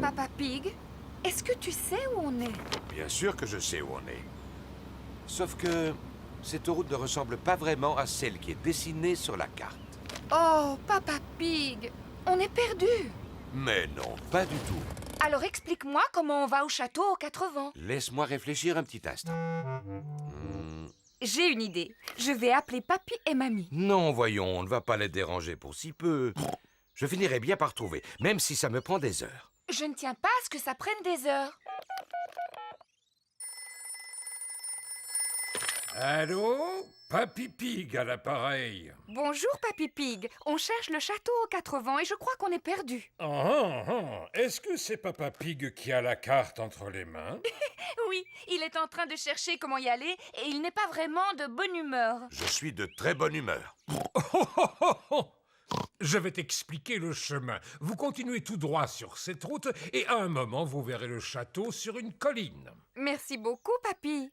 Papa Pig, est-ce que tu sais où on est? Bien sûr que je sais où on est. Sauf que cette route ne ressemble pas vraiment à celle qui est dessinée sur la carte. Oh, Papa Pig, on est perdu. Mais non, pas du tout. Alors explique-moi comment on va au château aux 4 vents. Laisse-moi réfléchir un petit instant. J'ai une idée. Je vais appeler Papy et Mamie. Non, voyons, on ne va pas les déranger pour si peu. Je finirai bien par trouver, même si ça me prend des heures. Je ne tiens pas à ce que ça prenne des heures. Allô? Papy Pig à l'appareil. Bonjour, Papy Pig. On cherche le château aux 4 vents et je crois qu'on est perdu. Est-ce que c'est Papa Pig qui a la carte entre les mains? Oui, il est en train de chercher comment y aller et il n'est pas vraiment de bonne humeur. Je suis de très bonne humeur. Je vais t'expliquer le chemin. Vous continuez tout droit sur cette route et à un moment, vous verrez le château sur une colline. Merci beaucoup, Papy.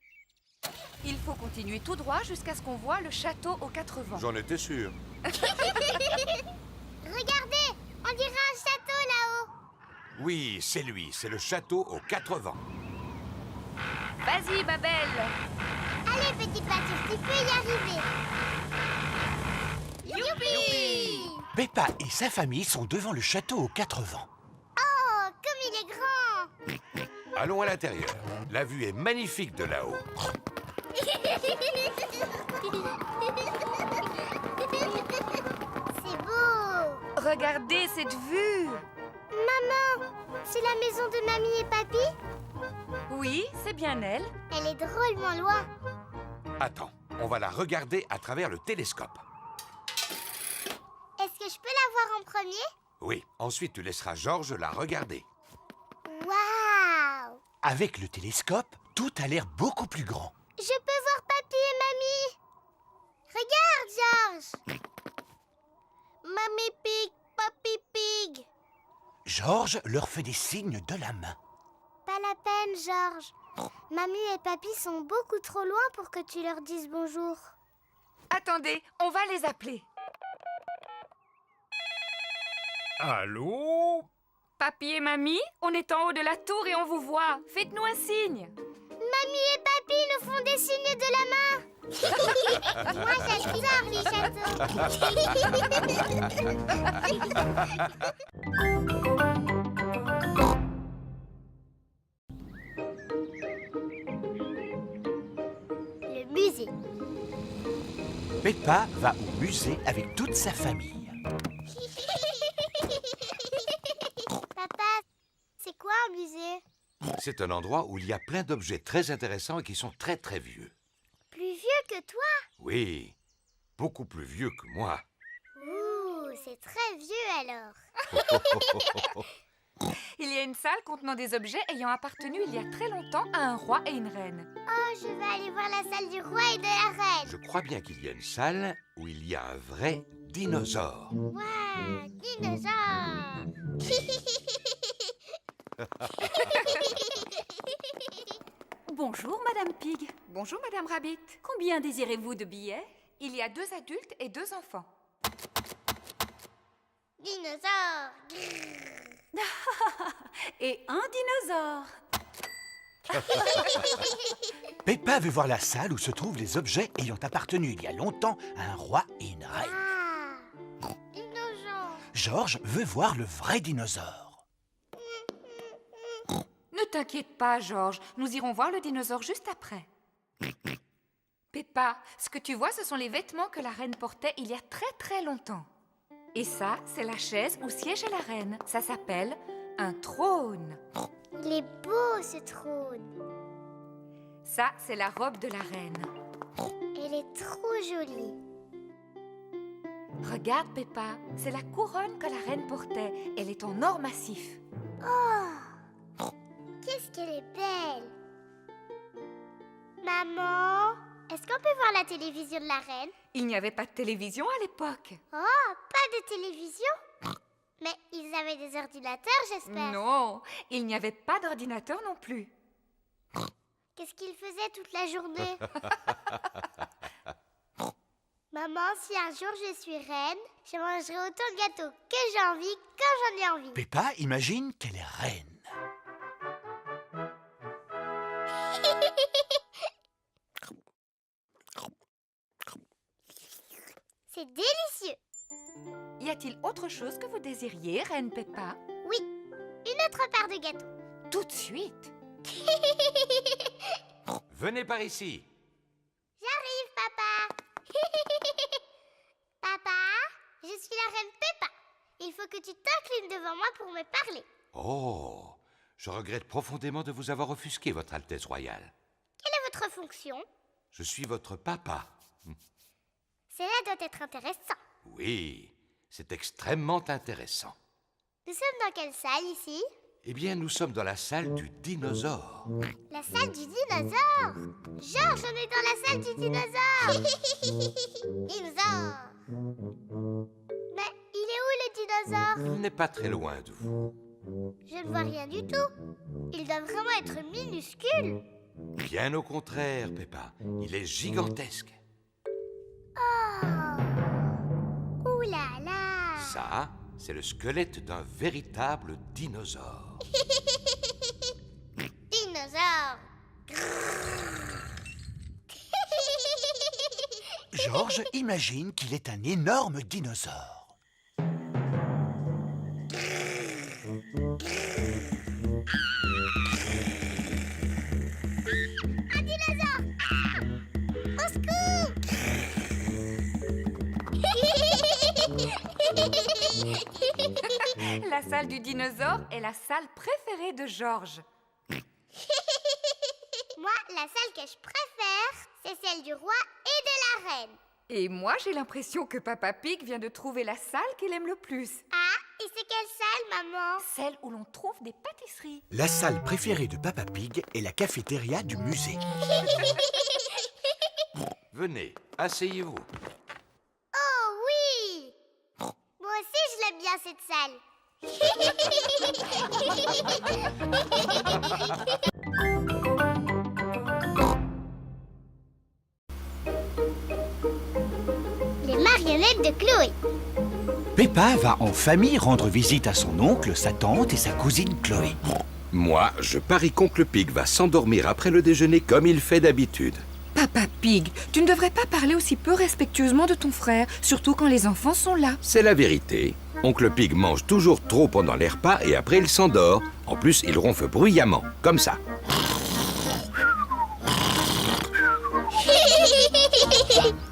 Il faut continuer tout droit jusqu'à ce qu'on voit le château aux 4 vents. J'en étais sûr. Regardez, On dirait un château là-haut. Oui, c'est lui, c'est le château aux 4 vents. Vas-y, Babel. Allez, petite pâture, tu peux y arriver. Youpi! Peppa et sa famille sont devant le château aux 4 vents. Oh, comme il est grand. Allons à l'intérieur. La vue est magnifique de là-haut. C'est beau. Regardez cette vue. Maman, c'est la maison de mamie et papy? Oui, c'est bien elle. Elle est drôlement loin. Attends, on va la regarder à travers le télescope. Est-ce que je peux la voir en premier? Oui, ensuite tu laisseras Georges la regarder. Waouh! Avec le télescope, tout a l'air beaucoup plus grand. Je peux voir papy et mamie. Regarde, Georges. Mamie pig, papy pig. Georges leur fait des signes de la main. Pas la peine, Georges. Mamie et papy sont beaucoup trop loin pour que tu leur dises bonjour. Attendez, on va les appeler. Allô? Papy et mamie, on est en haut de la tour et on vous voit. Faites-nous un signe. Mamie et papy nous font des signes de la main. Moi, j'adore les châteaux. Le musée. Peppa va au musée avec toute sa famille. Papa, c'est quoi un musée? C'est un endroit où il y a plein d'objets très intéressants et qui sont très très vieux. Plus vieux que toi? Oui, beaucoup plus vieux que moi. Ouh, c'est très vieux alors. Il y a une salle contenant des objets ayant appartenu il y a très longtemps à un roi et une reine. Oh, je vais aller voir la salle du roi et de la reine. Je crois bien qu'il y a une salle où il y a un vrai dinosaure. Waouh, dinosaure. Bonjour, Madame Pig. Bonjour, Madame Rabbit. Combien désirez-vous de billets? Il y a 2 adultes et 2 enfants. Dinosaure. Et un dinosaure. Peppa veut voir la salle où se trouvent les objets ayant appartenu il y a longtemps à un roi et une reine. Ah, dinosaure. Georges veut voir le vrai dinosaure. Ne t'inquiète pas, Georges. Nous irons voir le dinosaure juste après. Peppa, ce que tu vois, ce sont les vêtements que la reine portait il y a très très longtemps. Et ça, c'est la chaise où siégeait la reine. Ça s'appelle un trône. Il est beau ce trône. Ça, c'est la robe de la reine. Elle est trop jolie. Regarde, Peppa, c'est la couronne que la reine portait. Elle est en or massif. Oh, qu'est-ce qu'elle est belle. Maman, est-ce qu'on peut voir la télévision de la reine? Il n'y avait pas de télévision à l'époque. Oh, pas de télévision? Mais ils avaient des ordinateurs, j'espère. Non, il n'y avait pas d'ordinateur non plus. Qu'est-ce qu'ils faisaient toute la journée? Maman, si un jour je suis reine, je mangerai autant de gâteaux que j'ai envie quand j'en ai envie. Peppa imagine qu'elle est reine. C'est délicieux. Y a-t-il autre chose que vous désiriez, Reine Peppa? Oui, une autre part de gâteau. Tout de suite. Venez par ici. J'arrive, papa. Papa, je suis la reine Peppa. Il faut que tu t'inclines devant moi pour me parler. Oh, je regrette profondément de vous avoir offusqué, Votre Altesse Royale. Quelle est votre fonction? Je suis votre papa. Cela doit être intéressant. Oui, c'est extrêmement intéressant. Nous sommes dans quelle salle ici? Eh bien, nous sommes dans la salle du dinosaure. La salle du dinosaure. Georges, on est dans la salle du dinosaure. Dinosaure. Mais il est où le dinosaure? Il n'est pas très loin de vous. Je ne vois rien du tout. Il doit vraiment être minuscule. Bien au contraire, Peppa. Il est gigantesque. Oh. Ouh là là. Ça, c'est le squelette d'un véritable dinosaure. Dinosaure. Georges imagine qu'il est un énorme dinosaure. Un dinosaure. Au secours. La salle du dinosaure est la salle préférée de Georges. Moi, la salle que je préfère, c'est celle du roi et de la reine. Et moi, j'ai l'impression que Papa Pig vient de trouver la salle qu'il aime le plus. Ah, et c'est quelle salle, maman? Celle où l'on trouve des pâtisseries. La salle préférée de Papa Pig est la cafétéria du musée. Venez, asseyez-vous. Oh oui! Moi aussi, je l'aime bien, cette salle. Les marionnettes de Chloé. Peppa va en famille rendre visite à son oncle, sa tante et sa cousine Chloé. Moi, je parie qu'Oncle Pig va s'endormir après le déjeuner comme il fait d'habitude. Papa Pig, tu ne devrais pas parler aussi peu respectueusement de ton frère, surtout quand les enfants sont là. C'est la vérité. Oncle Pig mange toujours trop pendant les repas et après il s'endort. En plus, il ronfle bruyamment, comme ça.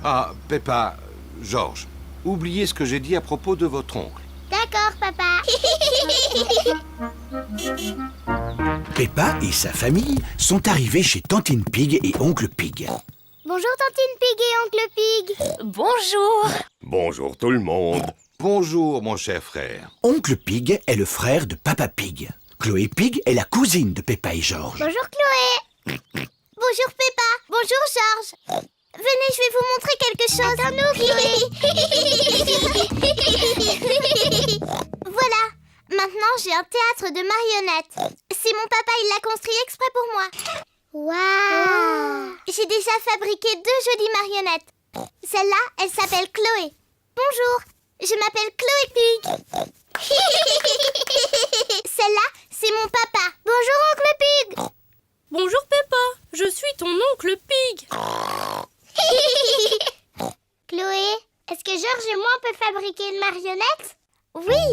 Ah, Peppa, Georges, oubliez ce que j'ai dit à propos de votre oncle. D'accord, papa. Peppa et sa famille sont arrivés chez Tantine Pig et Oncle Pig. Bonjour, Tantine Pig et Oncle Pig. Bonjour. Bonjour tout le monde. Bonjour, mon cher frère. Oncle Pig est le frère de Papa Pig. Chloé Pig est la cousine de Peppa et Georges. Bonjour, Chloé. Bonjour, Peppa. Bonjour, Georges. Venez, je vais vous montrer quelque chose. Attends-nous, Chloé. Voilà. Maintenant, j'ai un théâtre de marionnettes. C'est mon papa, il l'a construit exprès pour moi. Waouh! J'ai déjà fabriqué 2 jolies marionnettes. Celle-là, elle s'appelle Chloé. Bonjour, je m'appelle Chloé Pig. Celle-là, c'est mon papa. Bonjour, Oncle Pig. Bonjour Peppa, je suis ton oncle Pig. Chloé, est-ce que Georges et moi on peut fabriquer une marionnette? Oui.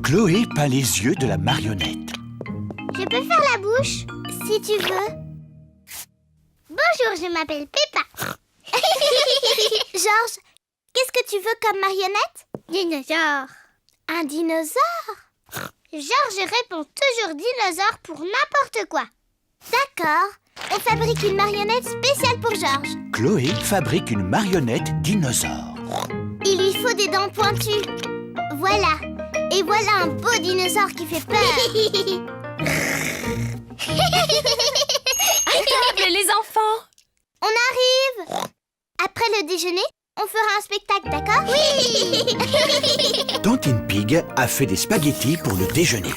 Chloé peint les yeux de la marionnette. Je peux faire la bouche, si tu veux. Bonjour, je m'appelle Peppa. Georges, qu'est-ce que tu veux comme marionnette? Dinosaure. Un dinosaure? Georges répond toujours dinosaure pour n'importe quoi. D'accord, on fabrique une marionnette spéciale pour Georges. Chloé fabrique une marionnette dinosaure. Il lui faut des dents pointues. Voilà. Et voilà un beau dinosaure qui fait peur. À table, les enfants. On arrive. Après le déjeuner, on fera un spectacle, d'accord? Oui. Tantine Pig a fait des spaghettis pour le déjeuner.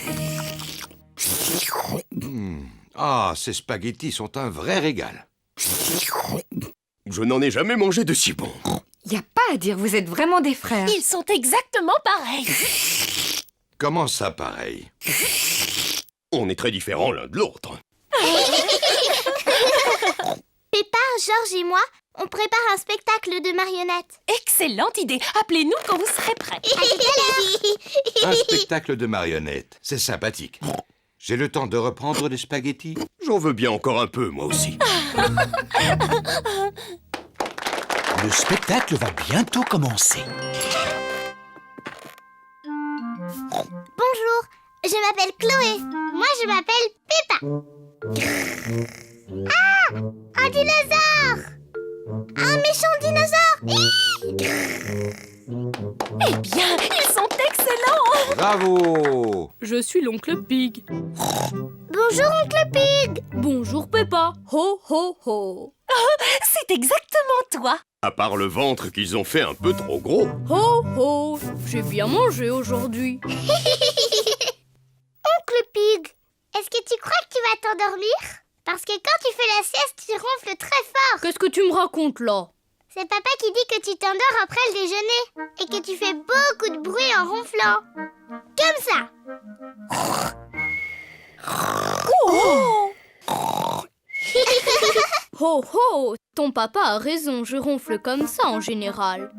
Ah, ces spaghettis sont un vrai régal. Je n'en ai jamais mangé de si bon. Y a pas à dire, vous êtes vraiment des frères. Ils sont exactement pareils. Comment ça, pareil? On est très différents l'un de l'autre. Peppa, Georges et moi, on prépare un spectacle de marionnettes. Excellente idée. Appelez-nous quand vous serez prêts. À tout à l'heure. Un spectacle de marionnettes, c'est sympathique. J'ai le temps de reprendre les spaghettis? J'en veux bien encore un peu, moi aussi. Le spectacle va bientôt commencer. Bonjour, je m'appelle Chloé. Moi, je m'appelle Peppa. Ah, un dinosaure! Un méchant dinosaure! Eh bien, ils sont excellents. Bravo! Je suis l'oncle Pig. Bonjour, Oncle Pig. Bonjour Peppa. Ho ho ho. C'est exactement toi. À part le ventre qu'ils ont fait un peu trop gros. Ho ho. J'ai bien mangé aujourd'hui. Oncle Pig, est-ce que tu crois que tu vas t'endormir? Parce que quand tu fais la sieste, tu ronfles très fort. Qu'est-ce que tu me racontes là? C'est papa qui dit que tu t'endors après le déjeuner et que tu fais beaucoup de bruit en ronflant. Comme ça. Oh Ho ho, ton papa a raison, je ronfle comme ça en général.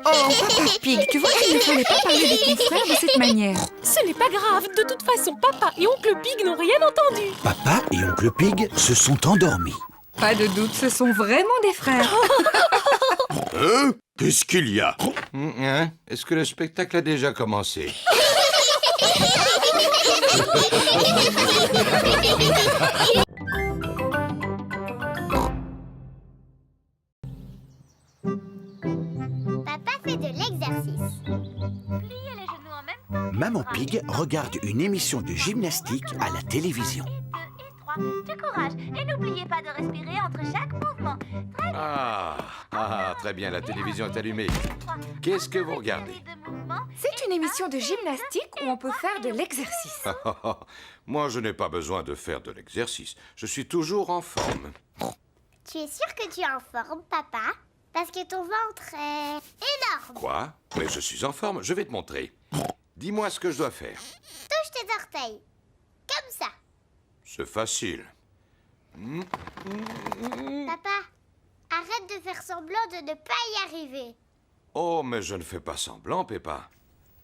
Oh, Papa Pig, tu vois qu'il ne fallait pas parler de ton frère de cette manière. Ce n'est pas grave, de toute façon, papa et oncle Pig n'ont rien entendu. Papa et oncle Pig se sont endormis. Pas de doute, ce sont vraiment des frères. Qu'est-ce qu'il y a? Hein? Est-ce que le spectacle a déjà commencé? Papa fait de l'exercice. Pliez les genoux en même temps. Maman Pig regarde une émission de gymnastique à la télévision. 1, 2 et 3. Du courage. Et n'oubliez pas de respirer entre chaque mouvement. Très bien. Très bien, la télévision est allumée. Qu'est-ce que vous regardez? C'est une émission de gymnastique où on peut faire de l'exercice. Moi, je n'ai pas besoin de faire de l'exercice. Je suis toujours en forme. Tu es sûr que tu es en forme, papa? Parce que ton ventre est énorme. Quoi? Mais je suis en forme, je vais te montrer. Dis-moi ce que je dois faire. Touche tes orteils. Comme ça. C'est facile. Papa, arrête de faire semblant de ne pas y arriver. Oh, mais je ne fais pas semblant, Peppa.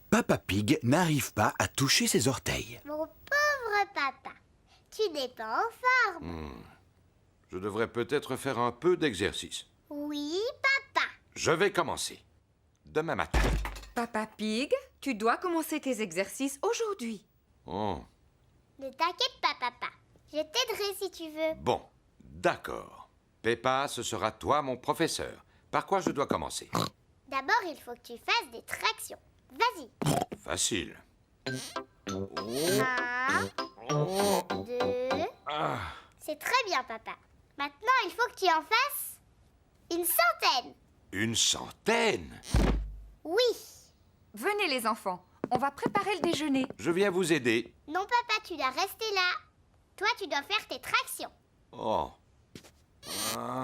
Papa Pig n'arrive pas à toucher ses orteils. Mon pauvre papa, tu n'es pas en forme. Je devrais peut-être faire un peu d'exercice. Oui, papa. Je vais commencer. Demain matin. Papa Pig, tu dois commencer tes exercices aujourd'hui. Oh, Ne t'inquiète pas, papa. Je t'aiderai si tu veux. bon, d'accord. Peppa, ce sera toi mon professeur. Par quoi je dois commencer? D'abord, il faut que tu fasses des tractions. Vas-y. Facile. 1, 2. Ah, C'est très bien, papa. Maintenant, il faut que tu en fasses une centaine. une centaine? Oui. Venez les enfants, on va préparer le déjeuner. Je viens vous aider. Non, papa, tu dois rester là. Toi, tu dois faire tes tractions. Oh. Un,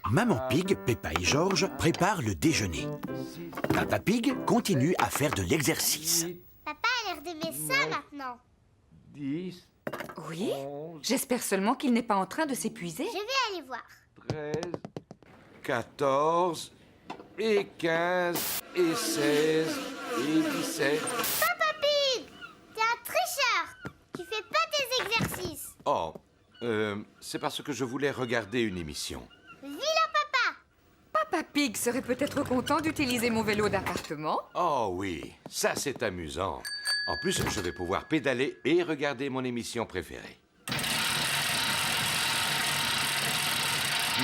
Maman Pig, Peppa et George préparent le déjeuner. Papa Pig continue à faire de l'exercice. Papa a l'air d'aimer ça maintenant. 10, Oui? J'espère seulement qu'il n'est pas en train de s'épuiser. Je vais aller voir. 13, 14, et 15, et 16, et 17. Papa Pig, t'es un tricheur. Tu fais pas tes exercices. Oh, c'est parce que je voulais regarder une émission. Vilain papa. Papa Pig serait peut-être content d'utiliser mon vélo d'appartement. Oh oui, ça c'est amusant. En plus, je vais pouvoir pédaler et regarder mon émission préférée.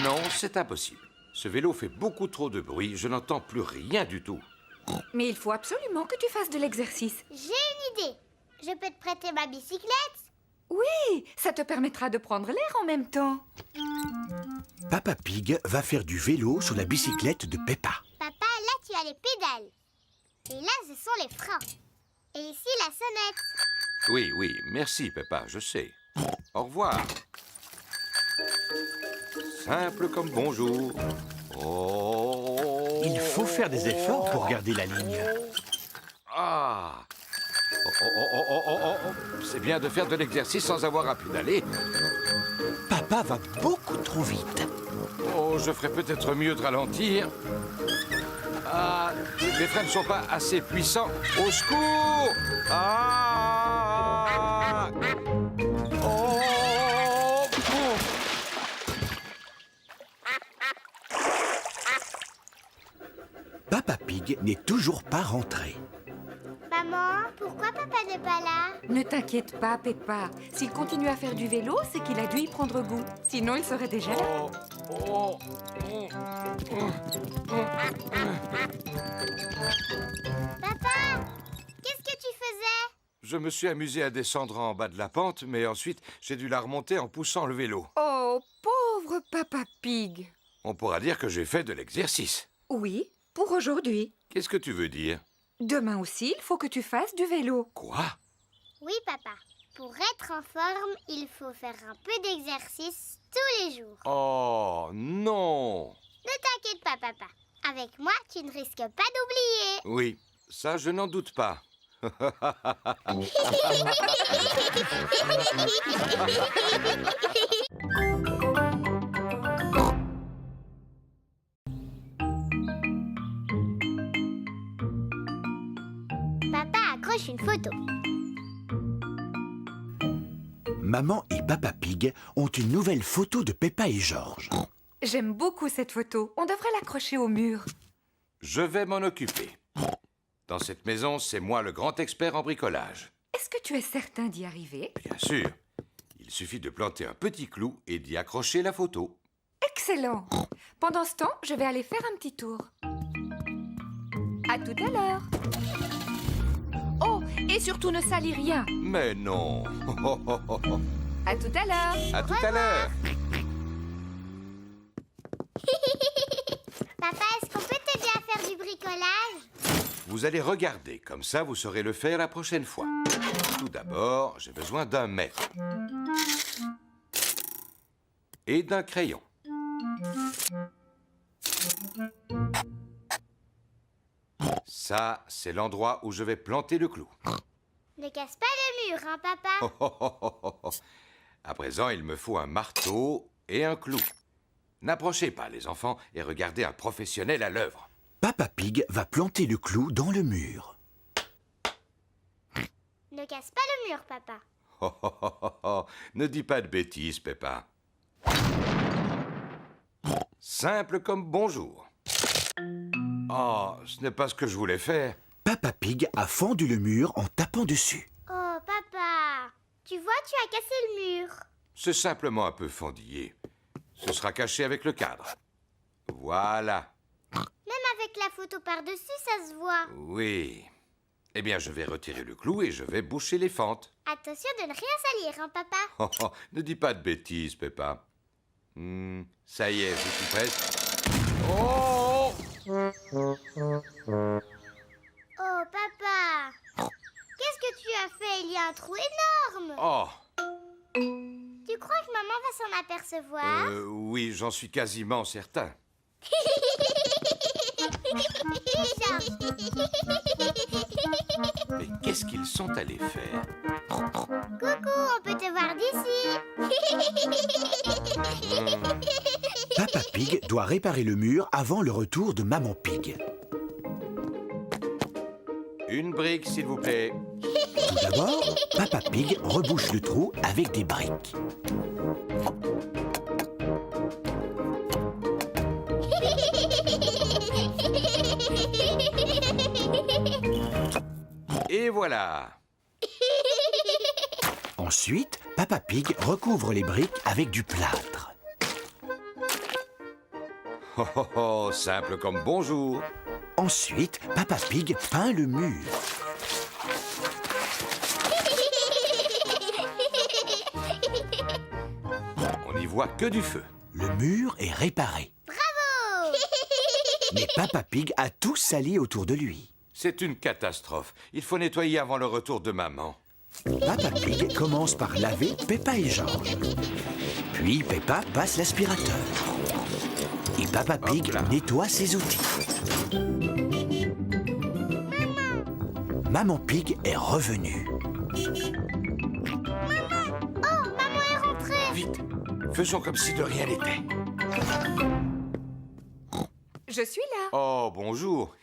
Non, c'est impossible. Ce vélo fait beaucoup trop de bruit, je n'entends plus rien du tout. Mais il faut absolument que tu fasses de l'exercice. J'ai une idée. Je peux te prêter ma bicyclette? Oui, ça te permettra de prendre l'air en même temps. Papa Pig va faire du vélo sur la bicyclette de Peppa. Papa, là, tu as les pédales. Et là, ce sont les freins. Et ici, la sonnette. Oui, oui, merci Peppa, je sais. Au revoir. Simple comme bonjour. Oh. Il faut faire des efforts pour garder la ligne. Ah. C'est bien de faire de l'exercice sans avoir à pédaler. Papa va beaucoup trop vite. Oh, je ferais peut-être mieux de ralentir. Ah, les freins ne sont pas assez puissants. Au secours! Ah! Oh! Papa Pig n'est toujours pas rentré. Maman, pourquoi papa n'est pas là? Ne t'inquiète pas, Peppa. S'il continue à faire du vélo, c'est qu'il a dû y prendre goût. Sinon, il serait déjà là. Papa, qu'est-ce que tu faisais? Je me suis amusé à descendre en bas de la pente, mais ensuite, j'ai dû la remonter en poussant le vélo. Oh, pauvre Papa Pig. On pourra dire que j'ai fait de l'exercice. Oui, pour aujourd'hui. Qu'est-ce que tu veux dire? Demain aussi, il faut que tu fasses du vélo. Quoi? Oui, papa. Pour être en forme, il faut faire un peu d'exercice tous les jours. Oh, non! Ne t'inquiète pas, papa. Avec moi, tu ne risques pas d'oublier. Oui, ça, je n'en doute pas. Papa accroche une photo. Maman et Papa Pig ont une nouvelle photo de Peppa et George. J'aime beaucoup cette photo. On devrait l'accrocher au mur. Je vais m'en occuper. Dans cette maison, c'est moi le grand expert en bricolage. Est-ce que tu es certain d'y arriver? Bien sûr. Il suffit de planter un petit clou et d'y accrocher la photo. Excellent. Pendant ce temps, je vais aller faire un petit tour. À tout à l'heure. Oh, et surtout ne salis rien. Mais non. À tout à l'heure. À tout à l'heure. Papa, est-ce qu'on peut t'aider à faire du bricolage? Vous allez regarder, comme ça vous saurez le faire la prochaine fois. Tout d'abord, j'ai besoin d'un mètre. Et d'un crayon. Ça, c'est l'endroit où je vais planter le clou. Ne casse pas le mur, hein, papa? À présent, il me faut un marteau et un clou. N'approchez pas, les enfants, et regardez un professionnel à l'œuvre. Papa Pig va planter le clou dans le mur. Ne casse pas le mur, papa. Ne dis pas de bêtises, Peppa. Simple comme bonjour. Oh, ce n'est pas ce que je voulais faire. Papa Pig a fendu le mur en tapant dessus. Oh, papa. Tu vois, tu as cassé le mur. C'est simplement un peu fendillé. Ce sera caché avec le cadre. Voilà. Même avec la photo par-dessus, ça se voit. Oui. Eh bien, je vais retirer le clou et je vais boucher les fentes. Attention de ne rien salir, hein, papa? Ne dis pas de bêtises, Peppa. Ça y est, je suis prête. Oh! Oh, papa. Qu'est-ce que tu as fait? Il y a un trou énorme. Oh! Tu crois que maman va s'en apercevoir? Oui, j'en suis quasiment certain. Mais qu'est-ce qu'ils sont allés faire? Coucou, on peut te voir d'ici. Papa Pig doit réparer le mur avant le retour de Maman Pig. Une brique, s'il vous plaît. Tout d'abord, Papa Pig rebouche le trou avec des briques. Et voilà. Ensuite, Papa Pig recouvre les briques avec du plâtre. Oh, simple comme bonjour. Ensuite, Papa Pig peint le mur. On n'y voit que du feu. Le mur est réparé. Bravo. Mais Papa Pig a tout sali autour de lui. C'est une catastrophe. Il faut nettoyer avant le retour de maman. Papa Pig commence par laver Peppa et George. Puis Peppa passe l'aspirateur. Et Papa Pig nettoie ses outils. Maman Pig est revenue. Oh, maman est rentrée. Vite, faisons comme si de rien n'était. Je suis là. Oh, bonjour.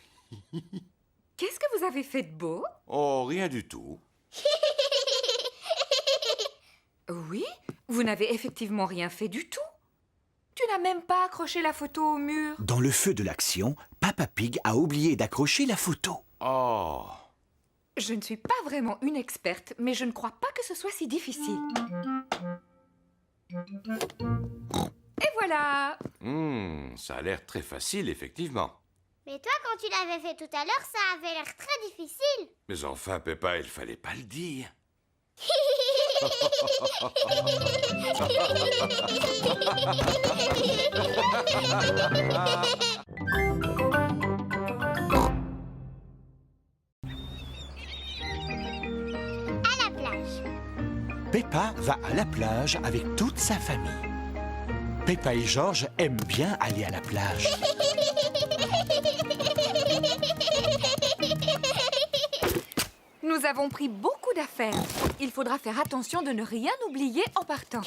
Qu'est-ce que vous avez fait de beau? Oh, rien du tout. Oui, vous n'avez effectivement rien fait du tout. Tu n'as même pas accroché la photo au mur. Dans le feu de l'action, Papa Pig a oublié d'accrocher la photo. Oh. Je ne suis pas vraiment une experte, mais je ne crois pas que ce soit si difficile. Et voilà. Ça a l'air très facile, effectivement. Mais toi, quand tu l'avais fait tout à l'heure, ça avait l'air très difficile. Mais enfin, Peppa, il fallait pas le dire. À la plage. Peppa va à la plage avec toute sa famille. Peppa et Georges aiment bien aller à la plage. Nous avons pris beaucoup d'affaires. Il faudra faire attention de ne rien oublier en partant.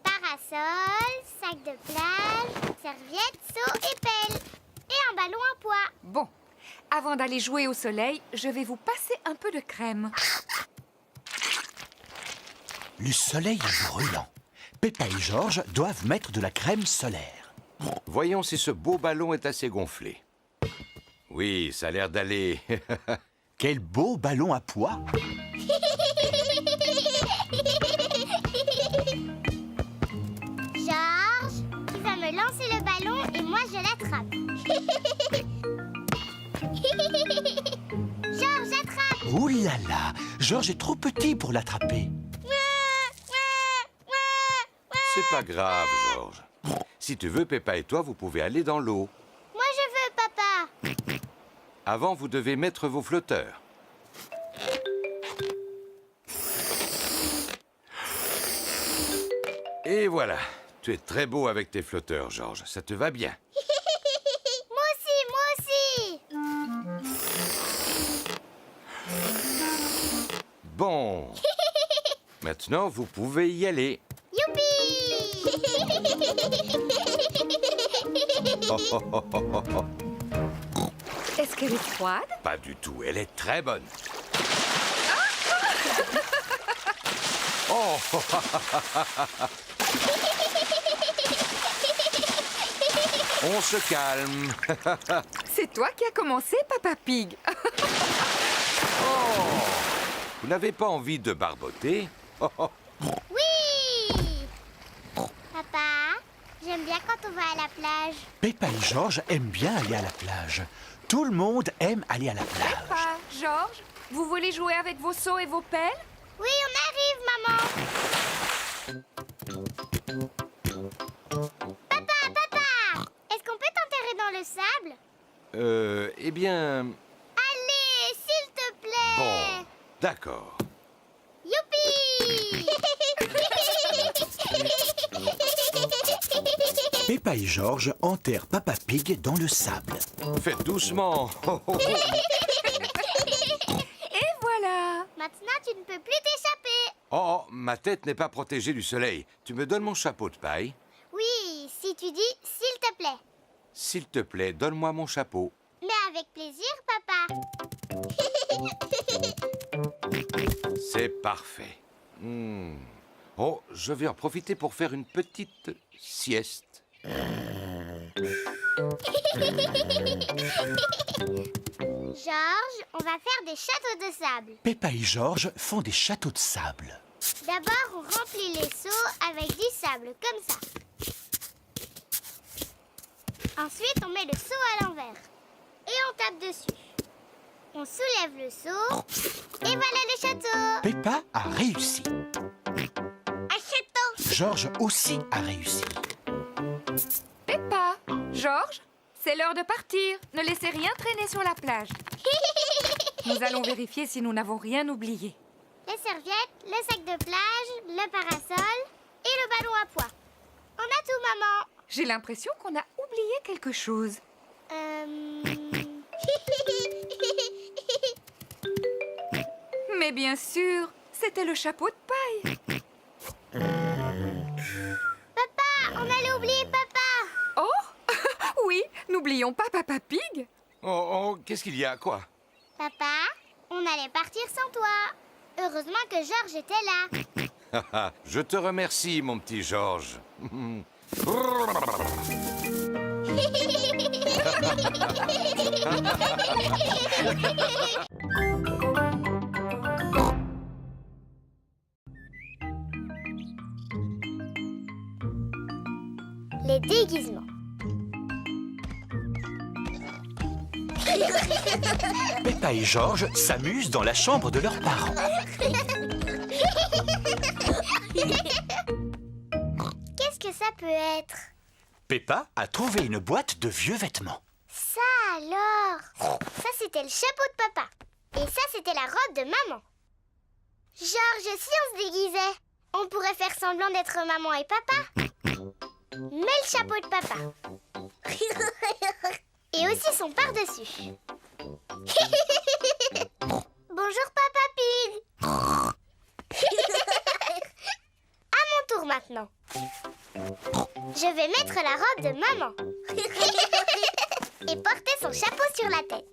Parasol, sac de plage, serviette, seau et pelle. Et un ballon à pois. Bon, avant d'aller jouer au soleil, je vais vous passer un peu de crème. Le soleil est brûlant. Peppa et Georges doivent mettre de la crème solaire. Voyons si ce beau ballon est assez gonflé. Oui, ça a l'air d'aller. Quel beau ballon à pois! Georges, tu vas me lancer le ballon et moi je l'attrape. Georges, attrape! Ouh là là! Georges est trop petit pour l'attraper. C'est pas grave, Georges. Si tu veux, Peppa et toi, vous pouvez aller dans l'eau. Moi je veux, papa. Avant, vous devez mettre vos flotteurs. Et voilà. Tu es très beau avec tes flotteurs, Georges. Ça te va bien. Moi aussi. Bon. Maintenant, vous pouvez y aller. Youpi! Oh, oh, oh, oh, oh, oh. Est-ce qu'elle est froide? Pas du tout. Elle est très bonne. Oh. On se calme. C'est toi qui as commencé, Papa Pig. Oh. Vous n'avez pas envie de barboter? Oh, oh. Oui! Papa, j'aime bien quand on va à la plage. Peppa et Georges aiment bien aller à la plage. Tout le monde aime aller à la plage. Peppa, Georges, vous voulez jouer avec vos seaux et vos pelles? Oui, on arrive, maman. Papa, est-ce qu'on peut t'enterrer dans le sable? Eh bien... Allez, s'il te plaît. Bon, d'accord. Youpi! Peppa et Georges enterrent Papa Pig dans le sable. Faites doucement. Oh, oh, oh. Et voilà. Maintenant, tu ne peux plus t'échapper. Oh, ma tête n'est pas protégée du soleil. Tu me donnes mon chapeau de paille? Oui, si tu dis « s'il te plaît ». S'il te plaît, donne-moi mon chapeau. Mais avec plaisir, papa. C'est parfait. Oh, je vais en profiter pour faire une petite sieste. Georges, on va faire des châteaux de sable. Peppa et Georges font des châteaux de sable. D'abord, on remplit les seaux avec du sable, comme ça. Ensuite, on met le seau à l'envers. Et on tape dessus. On soulève le seau. Et voilà le château. Peppa a réussi. Un château. Georges aussi a réussi. Peppa, Georges, c'est l'heure de partir. Ne laissez rien traîner sur la plage. Nous allons vérifier si nous n'avons rien oublié. Les serviettes, le sac de plage, le parasol et le ballon à pois. On a tout, maman. J'ai l'impression qu'on a oublié quelque chose. Mais bien sûr, c'était le chapeau de paille. Papa, on allait oublier papa. Oh, oui, n'oublions pas Papa Pig. Oh, qu'est-ce qu'il y a, quoi? Papa, on allait partir sans toi. Heureusement que Georges était là. Je te remercie, mon petit Georges. Les déguisements. Peppa et Georges s'amusent dans la chambre de leurs parents. Qu'est-ce que ça peut être? Peppa a trouvé une boîte de vieux vêtements. Ça alors! Ça, c'était le chapeau de papa. Et ça, c'était la robe de maman. Georges, si on se déguisait, on pourrait faire semblant d'être maman et papa. Mets le chapeau de papa. Et aussi son par-dessus. Bonjour Papa Pig. À mon tour maintenant. Je vais mettre la robe de maman. Et porter son chapeau sur la tête.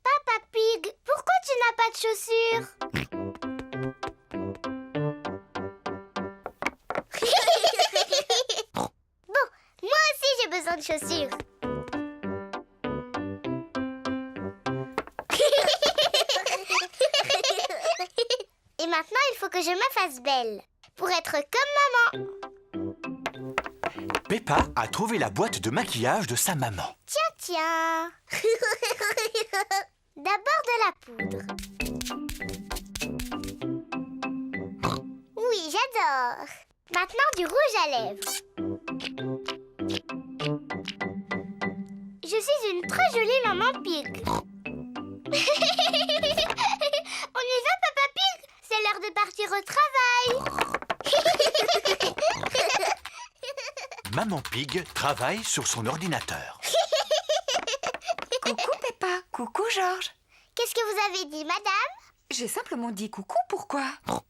Papa Pig, pourquoi tu n'as pas de chaussures? Bon, moi aussi j'ai besoin de chaussures. Et maintenant, il faut que je me fasse belle pour être comme maman. Peppa a trouvé la boîte de maquillage de sa maman. Tiens. D'abord de la poudre. Oui, j'adore. Maintenant du rouge à lèvres. Je suis une très jolie maman Pig. On y va, Papa Pig? C'est l'heure de partir au travail. Maman Pig travaille sur son ordinateur. Coucou Peppa, coucou Georges. Qu'est-ce que vous avez dit, madame? J'ai simplement dit coucou, pourquoi?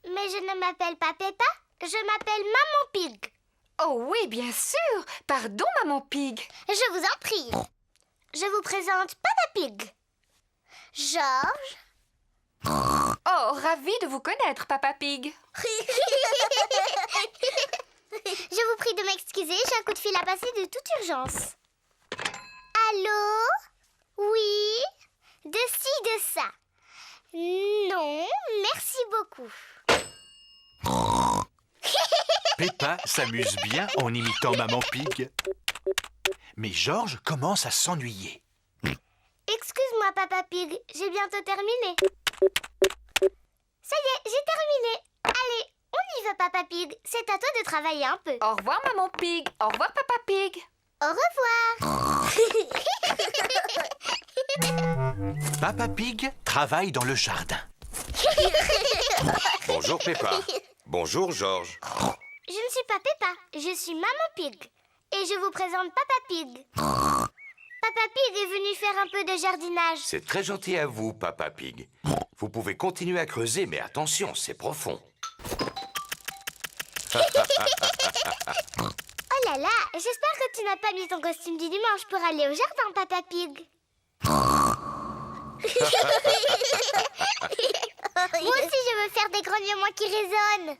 Mais je ne m'appelle pas Peppa, je m'appelle Maman Pig. Oh oui, bien sûr. Pardon, Maman Pig. Je vous en prie. Je vous présente Papa Pig. Georges. Oh, ravi de vous connaître, Papa Pig. Je vous prie de m'excuser, j'ai un coup de fil à passer de toute urgence. Allô? Oui? De ci, de ça. Non, merci beaucoup. Peppa s'amuse bien en imitant Maman Pig. Mais Georges commence à s'ennuyer. Excuse-moi, Papa Pig, j'ai bientôt terminé. Ça y est, j'ai terminé. Allez, on y va, Papa Pig. C'est à toi de travailler un peu. Au revoir, Maman Pig. Au revoir, Papa Pig. Au revoir. Papa Pig travaille dans le jardin. Bonjour Peppa. Bonjour Georges. Je ne suis pas Peppa, je suis Maman Pig. Et je vous présente Papa Pig. Papa Pig est venu faire un peu de jardinage. C'est très gentil à vous, Papa Pig. Vous pouvez continuer à creuser, mais attention, c'est profond. Oh là là, j'espère que tu n'as pas mis ton costume du dimanche pour aller au jardin, Papa Pig. Moi aussi, je veux faire des grognements qui résonnent.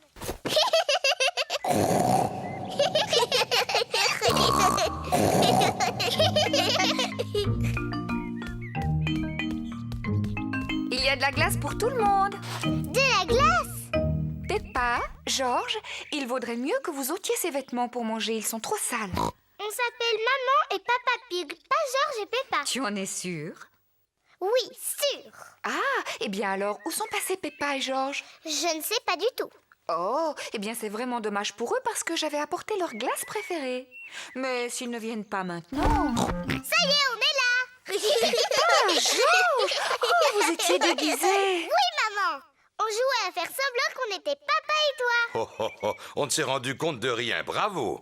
Il y a de la glace pour tout le monde. De la glace? Peppa, Georges, il vaudrait mieux que vous ôtiez ces vêtements pour manger. Ils sont trop sales. On s'appelle Maman et Papa Pig, pas Georges et Peppa. Tu en es sûre? Oui, sûr. Ah, eh bien alors, où sont passés Peppa et Georges? Je ne sais pas du tout. Oh, eh bien c'est vraiment dommage pour eux parce que j'avais apporté leur glace préférée. Mais s'ils ne viennent pas maintenant... Ça y est, on est là. Ah, Georges! Oh, vous étiez déguisés. Oui, maman. On jouait à faire semblant qu'on était papa et toi. Oh, oh, oh, on ne s'est rendu compte de rien. Bravo.